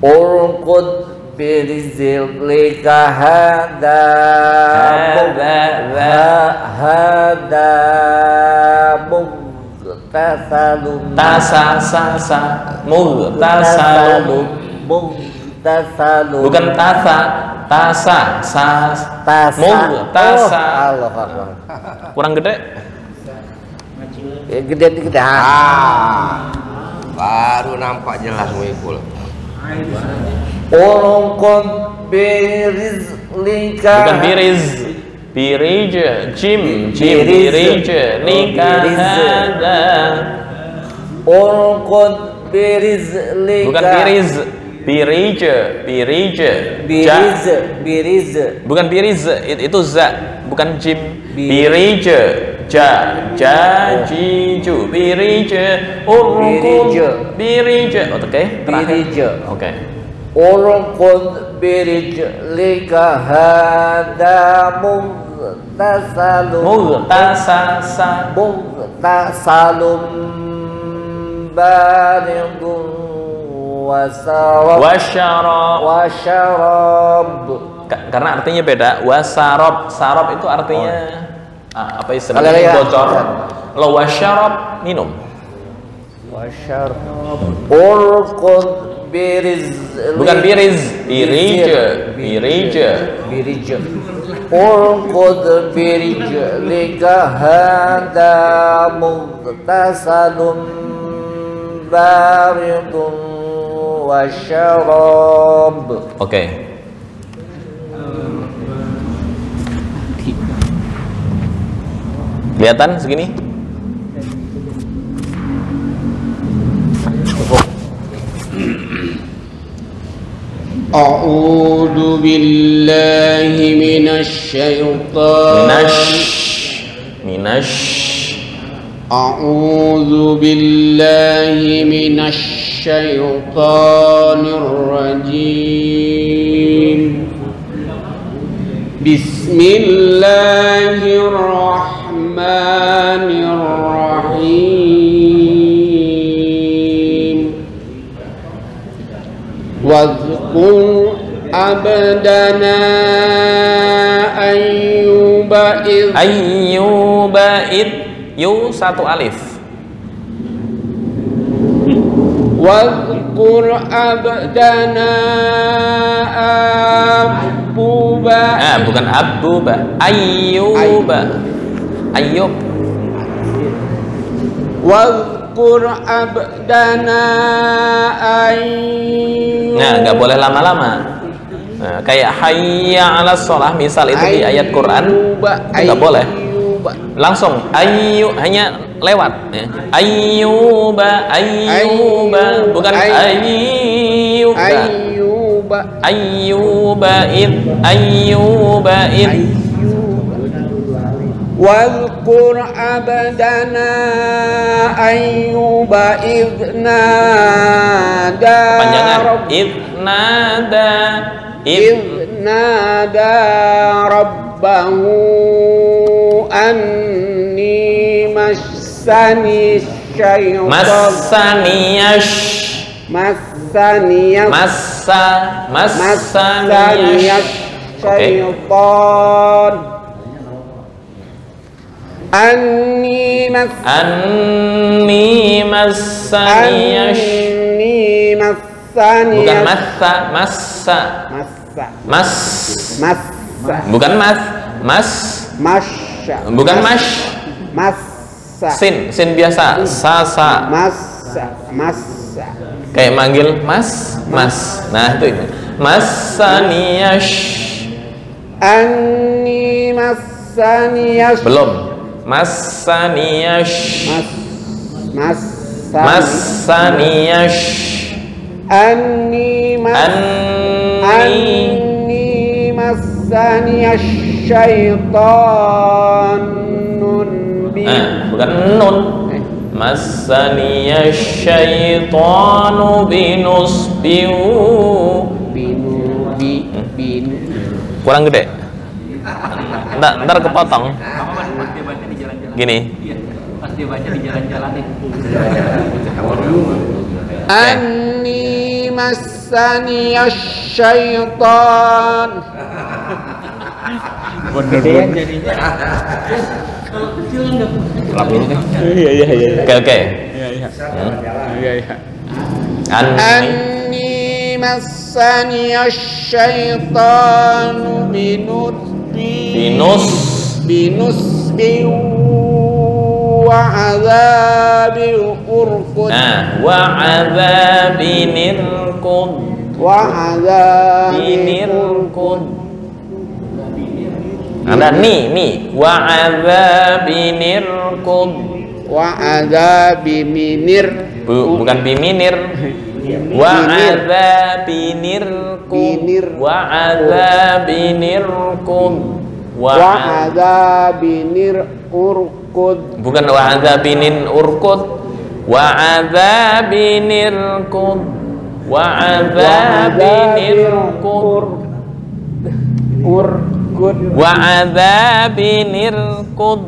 Urqud birizlika hada muhtasalum. Muhtasalum. Muhtasalum. Bukan tasa. Muhtasa. Allah Akbar. Kurang gede. Gede dikit. Baru nampak jelas Muhibul. Urqud birizlika. Bukan biriz. Birij, jim, birij, lika hada. Urqud birizlika. Bukan biriz, birij, birij. Biriz, biriz. Bukan biriz, itu za, bukan jim. Birij, ja, jiju, birij, urqud, birij. Oke, Birij. Oke. Urqud birijlika hada mughtasalun. Mughtasalun baridun wasyarab. Karena artinya beda. Wasarab, sarab itu artinya apa istilahnya? Bocor. Lo wasyarab, minum. Wasyarab. Urqud birizlika. Bukan biriz, birij, birij. Birij. Urqud birijlika hada mughtasalun baridun wasyarab. Oke. Kelihatan segini? A'udzu billahi A'udzu billahi minasyaitonir rajim. Bismillahirrahmanirrahim. Wadhkur abdana Ayyuba yu satu alif. Wadhkur abdana Abuba. Bukan Abuba, Ayyuba. Ayyub. Wadhkur abdana Ayyub. Nah, nggak boleh lama-lama. Nah, kayak hayya 'alas shalah misal itu di ayat Quran nggak boleh. Langsung Ayyub, hanya lewat ya. Ayyuba, Ayyuba, bukan Ayyuba. Ayyuba id. Wadhkur abdana Ayyuba idnada. Panjangan idnada. Idnada rabbahu anni massani syaitan. Massaniyash syaitan. Anni massaniyash. Bukan massa. Bukan bukan sin biasa, sasa. Kayak manggil mas. Nah itu massaniyash. Anni massaniyash. Belum. Massaniyash. Massaniyash. Anni massaniyash syaitanun bukan nun. Massaniyash syaitanu binusbiu. Kurang gede. Ntar kepotong. Gini. Pas dia baca di jalan-jalan nih. Anni massaniyash syaitan. Bener jadinya. Kalau kecil enggak. Iya. Oke. Iya. Anni massaniyash syaitan binusbi wa azabil urqud. Wa azabinil irkud. وعذاب Irkud. Ada ni wa adzabin irkud. وعذاب منر Bukan biminir. Wa adzabin irkud. Wa adzabin irkud. وعذاب أركض Bukan wa adzabinin urkud. Wa adzabin irkud. Wa adzabin irkud. أركض Wa adzabin irkud.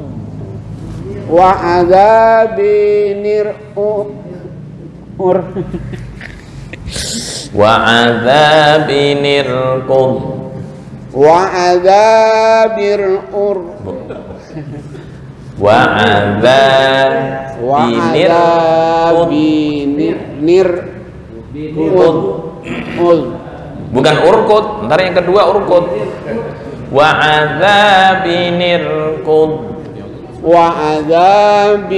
وعذاب Wa adzabin irkud. وعذاب Wa adzabin irkud. Bukan urkud, ntar yang kedua urkud. Wa adzabin irkud. وعذاب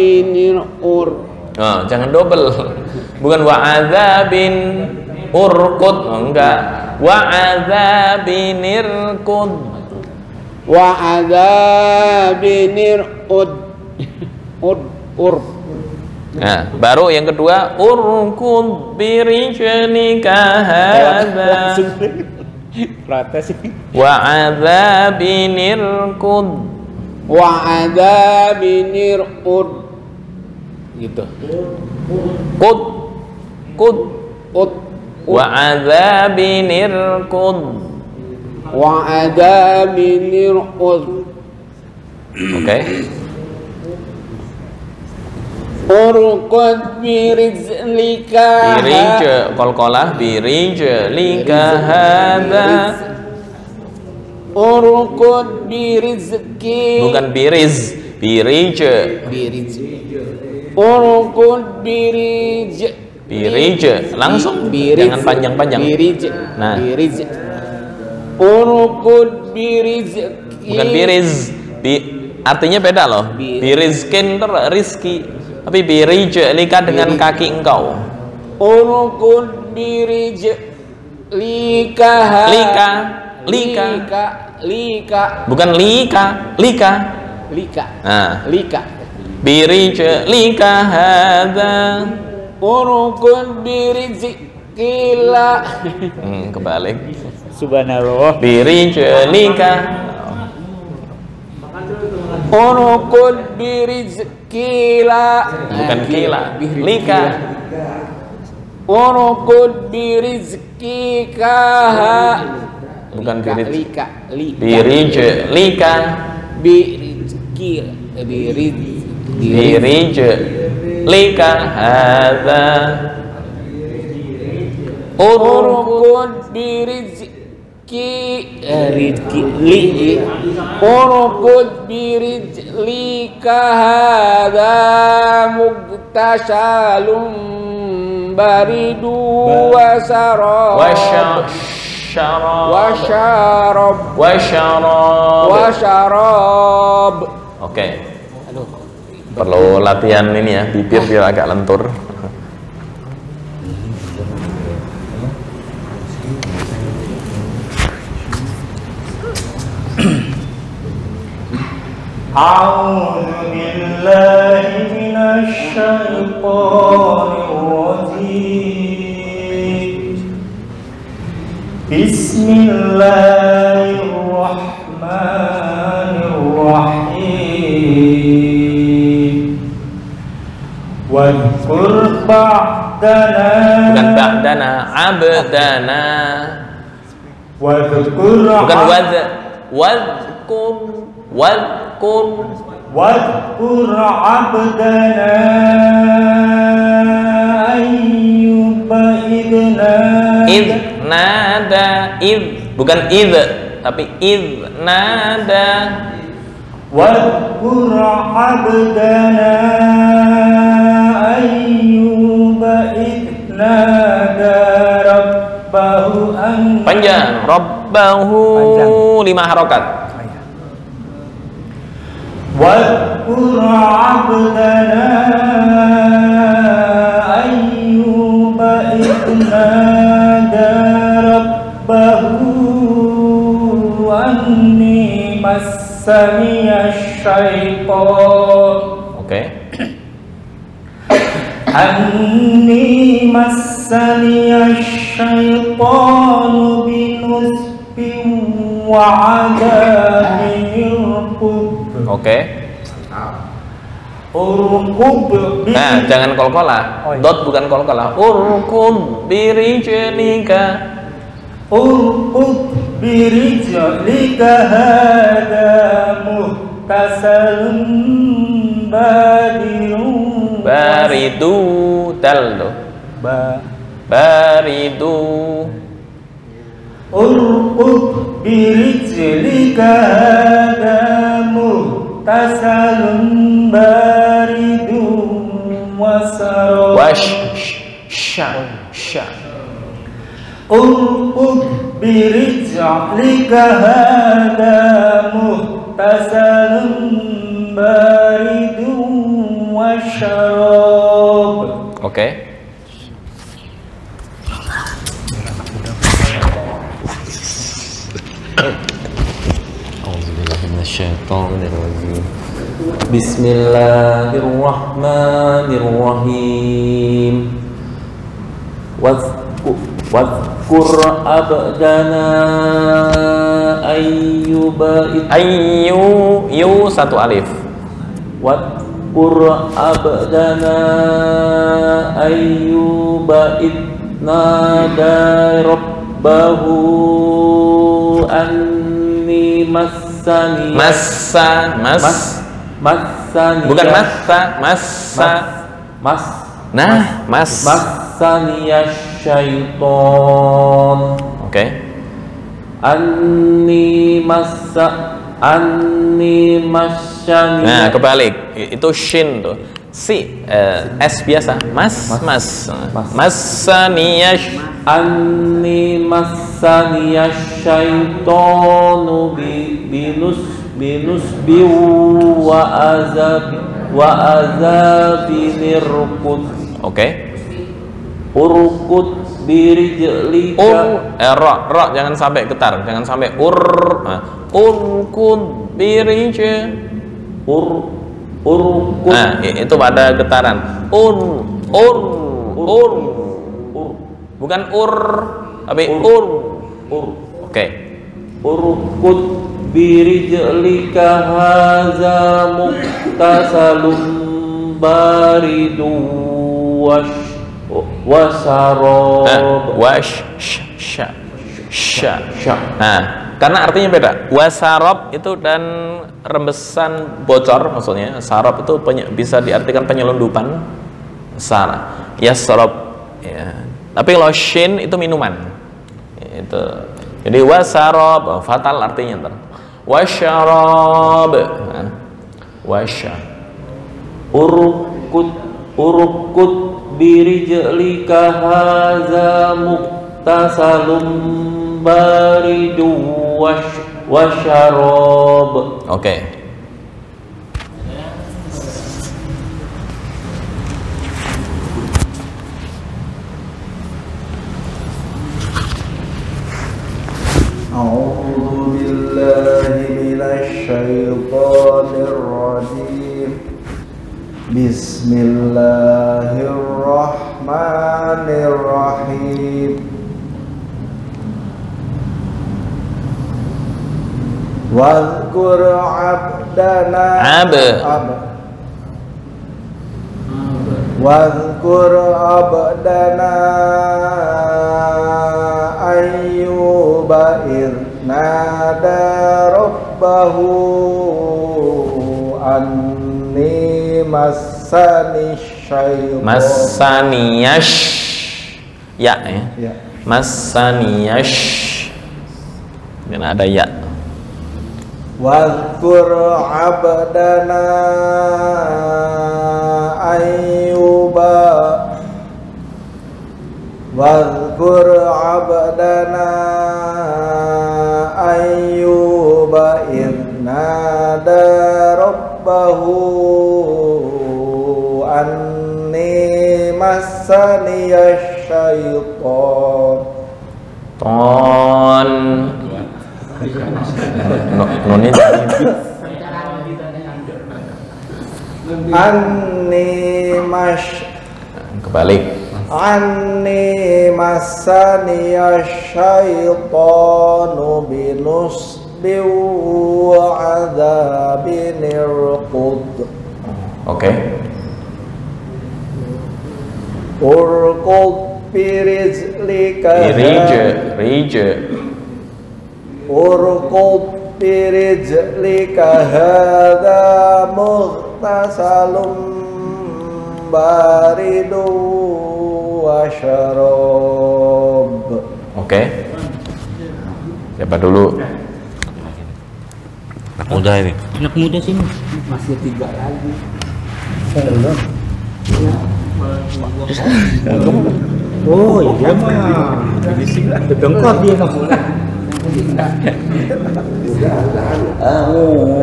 Oh, jangan double. Bukan wa adzabin urkud, oh, enggak. Wa adzabin irkud. وعذاب Nah, baru yang kedua urkud birijlika hadza. protes Wa adzabin irkud. وعذاب gitu Kud wa adzabin irkud. وعذاب Oke. urqud birizlika Birij qalqalah birijlika hadza. urqud birizki Bukan biriz, birij. urqud birij Langsung, birij jangan panjang-panjang. birij Nah. birij urqud birizki Bukan biriz. Artinya beda loh. Bi- Birizkin rizki. Tapi birijlika dengan kaki engkau. urqud birij lika lika Bukan lika. Nah, lika birijlika hadza. urqud birizkila Kebalik. subhanallah Birijlika. urqud birizkila Bukan kila. Lika. urqud birizkika Bukan birij. lika Birijlika. birizkila Birijlika hadza. urqud birizki urqud birizlika hadza mugtasalun baridu wa sarab wa syarab. Oke. Perlu latihan ini ya, bibir biar agak lentur. A'udzu billahi minasy syaithanir rajim. Bismillahirrahmanirrahim. Wadhkur ba'dana. Bukan ba'dana, abdana. Wadhkur Bukan wadhkur. Wadhkur abdana Ayyuba bukan id, tapi id nada. Wadhkur abdana Ayyuba idnada rabbahu Panjang. Rabbahu 5 harokat. Wadhkur abdana Ayyuba idnada massaniya syaitan. Oke. Anni massaniya syaitanu binusbin wa adabin irqub. Oke. Urqub bi. Nah, jangan kolkolah. Dot bukan kolkolah. Urqub birijlika. Urqub birijlika hada muhtasalun badirun. Baridu dal tuh. Baridu. Urqub birijlika hada muhtasalun baridun wasarab. Sya. Urqub birijlika hada muhtasalun baridun wasarab. Oke. Bismillahirrahmanirrahim. Wadhkur abdana ayyuba Yu satu alif. Wadhkur abdana ayyuba idnada rabbahu anni massani massani bukan massa. Nah, massaniya syaiton. Oke. Anni massani. Nah, kebalik. Itu shin tuh. Si S biasa. Massaniya. Anni massaniya syaitonu binusbi wa azabi nirqud. Oke. Urqud birijlika. Ro jangan sampai getar, jangan sampai urqud urqud. Nah, itu pada getaran. Bukan tapi Oke. Urqud birijlika haza muhtasalun baridu wasarab. Nah, karena artinya beda. Wasarab itu dan rembesan bocor, maksudnya sarab itu bisa diartikan penyelundupan. Yasrab ya. Tapi kalau shin itu minuman. Itu. Jadi wasarab fatal artinya ntar. Wasyarab. Nah, Urqud birijlika haza muhtasalun baridu wasyarab. Oke. A'udzu billahi minasy syaithanir rajim. Bismillahirrahmanirrahim. Wadhkur abdana Wadhkur abdana ayyuba idnada rabbahu anni massaniyash ya. Massaniyash dan ada ya. Wadhkur abdana ayyuba Wadhkur abdana ayyuba idnada rabbahu anni massaniyash syaitan. Nunnya Kebalik. Anni massaniyasyaitanu binusbin wa adzabin irqud. Oke. Urqud birizlika Urqud birizlika hadza mughtasalun baridu wa syarab. Oke. Siapa dulu? Anak muda ini. Anak muda sini masih 3 lagi. Oh iya mah. Dengkot dia mah. A'udzu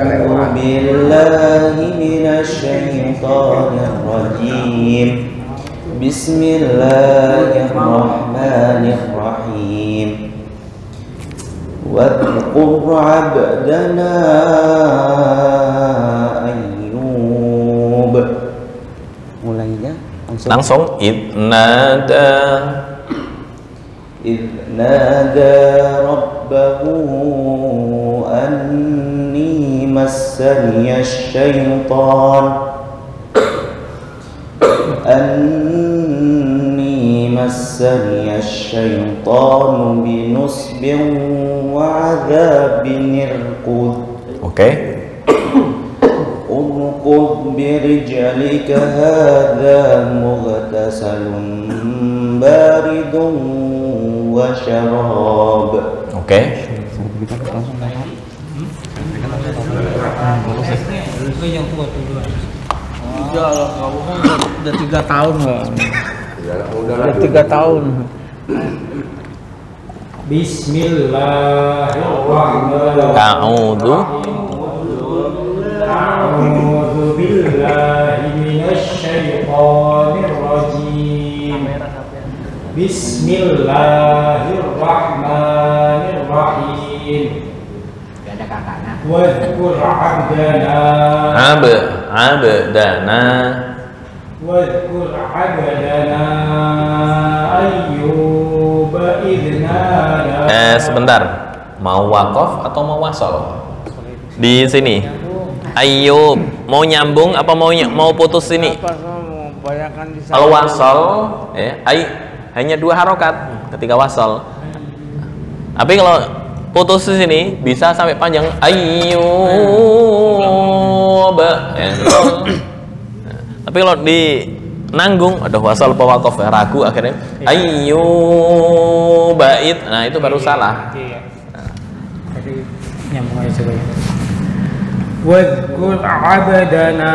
billahi minasy syaithanir rajim. Bismillahirrahmanirrahim. Wadhkur 'abdana Ayyub. Mulainya langsung idnada rabbahu anni massaniyash syaitanu binusbin wa adzabin irqud. Oke. Urqud birijlika hadza mughtasalun baridun wa syarab. Oke. Udah 3 tahun lah. Udah 3 tahun. Bismillahirrahmanirrahim. A'udzu billahi minasy syaithanir rajim. Bismillahirrahmanirrahim. Ada kakaknya. Wadhkur 'abdana Wadhkur 'abdana Ayyub idnada. Sebentar. Mau wakof atau mau wasol? Di sini. Ayyub mau nyambung apa mau putus sini? Kalau wasol hanya 2 harokat ketika wasol. Tapi kalau putus di sini bisa sampai panjang Ayyub. Tapi kalau di nanggung ada wasal apa wakof ragu akhirnya Ayyubait. Nah itu baru salah. Jadi nyambung aja coba. Wadhkur 'abdana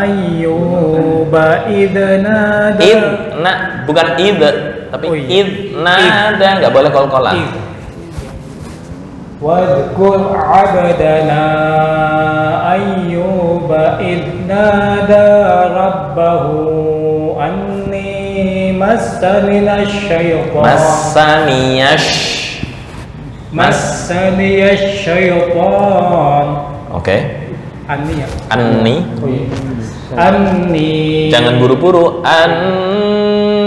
Ayyub idnada. Bukan id tapi idnada, nggak boleh kol-kolan. Wadhkur 'abdana Ayyub idnada rabbahu anni massaniyash syaitan. Oke. Anni ya. Anni. Anni. Jangan buru-buru.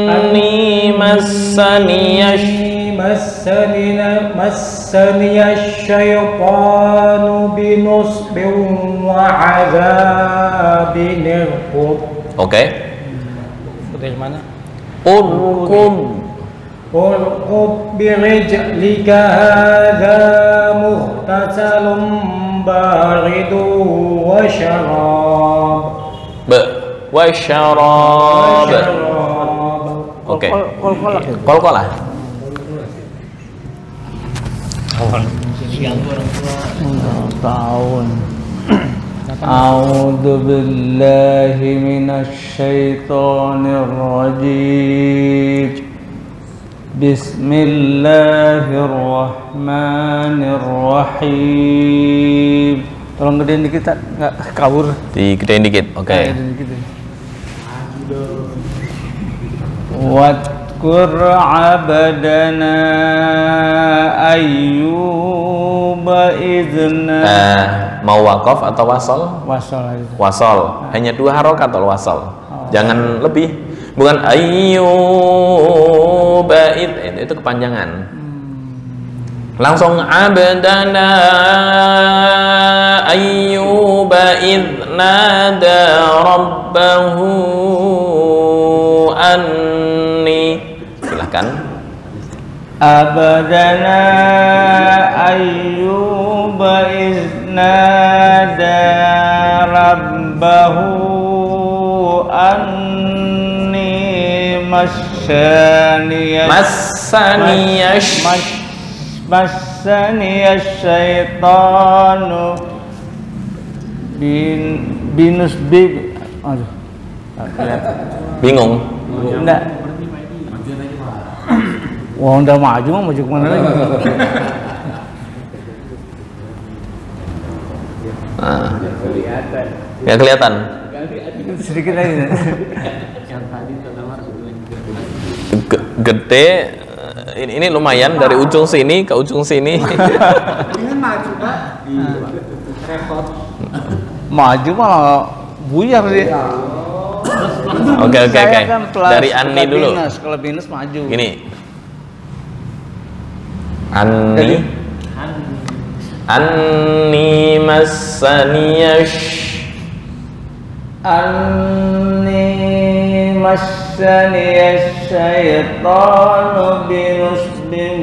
Anni massaniyash syaitanu binusbin wa adzabin irqud. Oke. Dari mana? Urqub birijlika hadza mughtasalun baridun wa syarab. Wa syarab. Oke. Kol-kolah. Tahun. A'udzu billahi minasy syaithanir rajim. Bismillahirrahmanirrahim. Tolong gedein dikit, nggak kabur. Digedein dikit. Oke. Wadhkur 'abdana Ayyub idna. mau wakaf atau wasol? Wasol aja. Wasol. Hanya 2 harokat atau wasol. Jangan lebih. Bukan bait, itu kepanjangan. Langsung abdana ayyuba idnada rabbahu anni. Silahkan. Abdana ayyuba idnada rabbahu anni massaniyash syaitanu binusbi. Aduh, bingung. Enggak. Wah, udah maju kemana lagi? Nggak kelihatan. Sedikit lagi. Gede. Ini lumayan dari ujung sini ke ujung sini. Dengan maju Pak. Repot. Maju malah buyar dia. Oke. Kan Dari Anni dulu. Kalau binus maju. Gini. Anni massaniyash syaitanu binusbin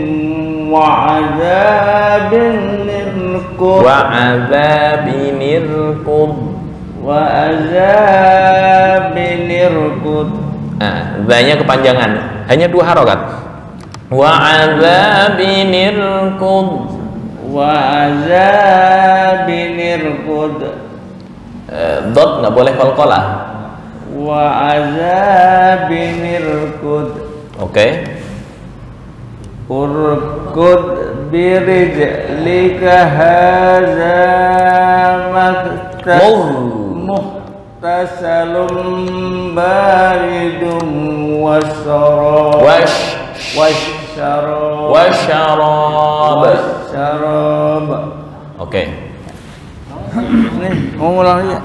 wa azabin nirkud. Nah, zanya kepanjangan. Hanya 2 harokat. Wa azabinirkud. Dot nggak boleh qalqalah. Wa azabinirkud. Oke. Urkud birijlika hadza muhtasalum baridum wasyarab. Oke. Nih, mau ngulang aja.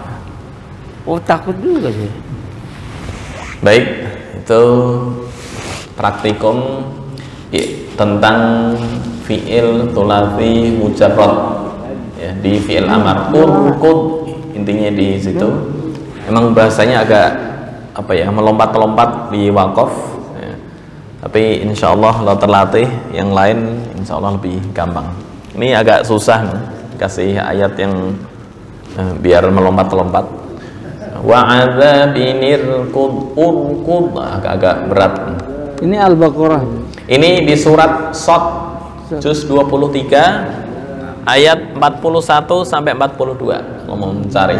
Oh, takut juga sih. Baik, itu praktikum tentang fiil thulathi mujarrad ya, di fiil amar. Urkud intinya di situ. Emang bahasanya agak melompat-lompat di wakaf ya. Tapi insyaallah kalau terlatih yang lain insyaallah lebih gampang. Ini agak susah nih, kasih ayat yang biar melompat-lompat. Wa adzabinirkud urkud agak berat. Ini Al-Baqarah. Ini di surat Shad juz 23 ayat 41 sampai 42. Ngomong mencari.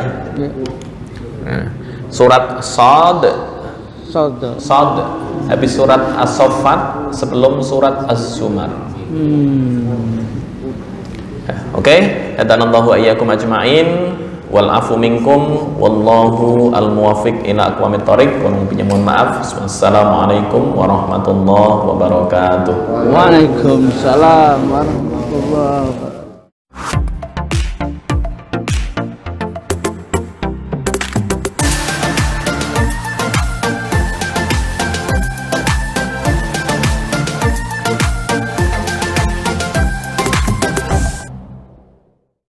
Nah, surat Shad habis surat As-Saffat sebelum surat Az-Zumar. Oke, hadanallahu iyyakum ajma'in wal afu minkum wallahu al muwaffiq ila aqwamit thoriq. Kurang lebihnya mohon maaf. Wassalamualaikum warahmatullahi wabarakatuh. Waalaikumsalam warahmatullahi wabarakatuh.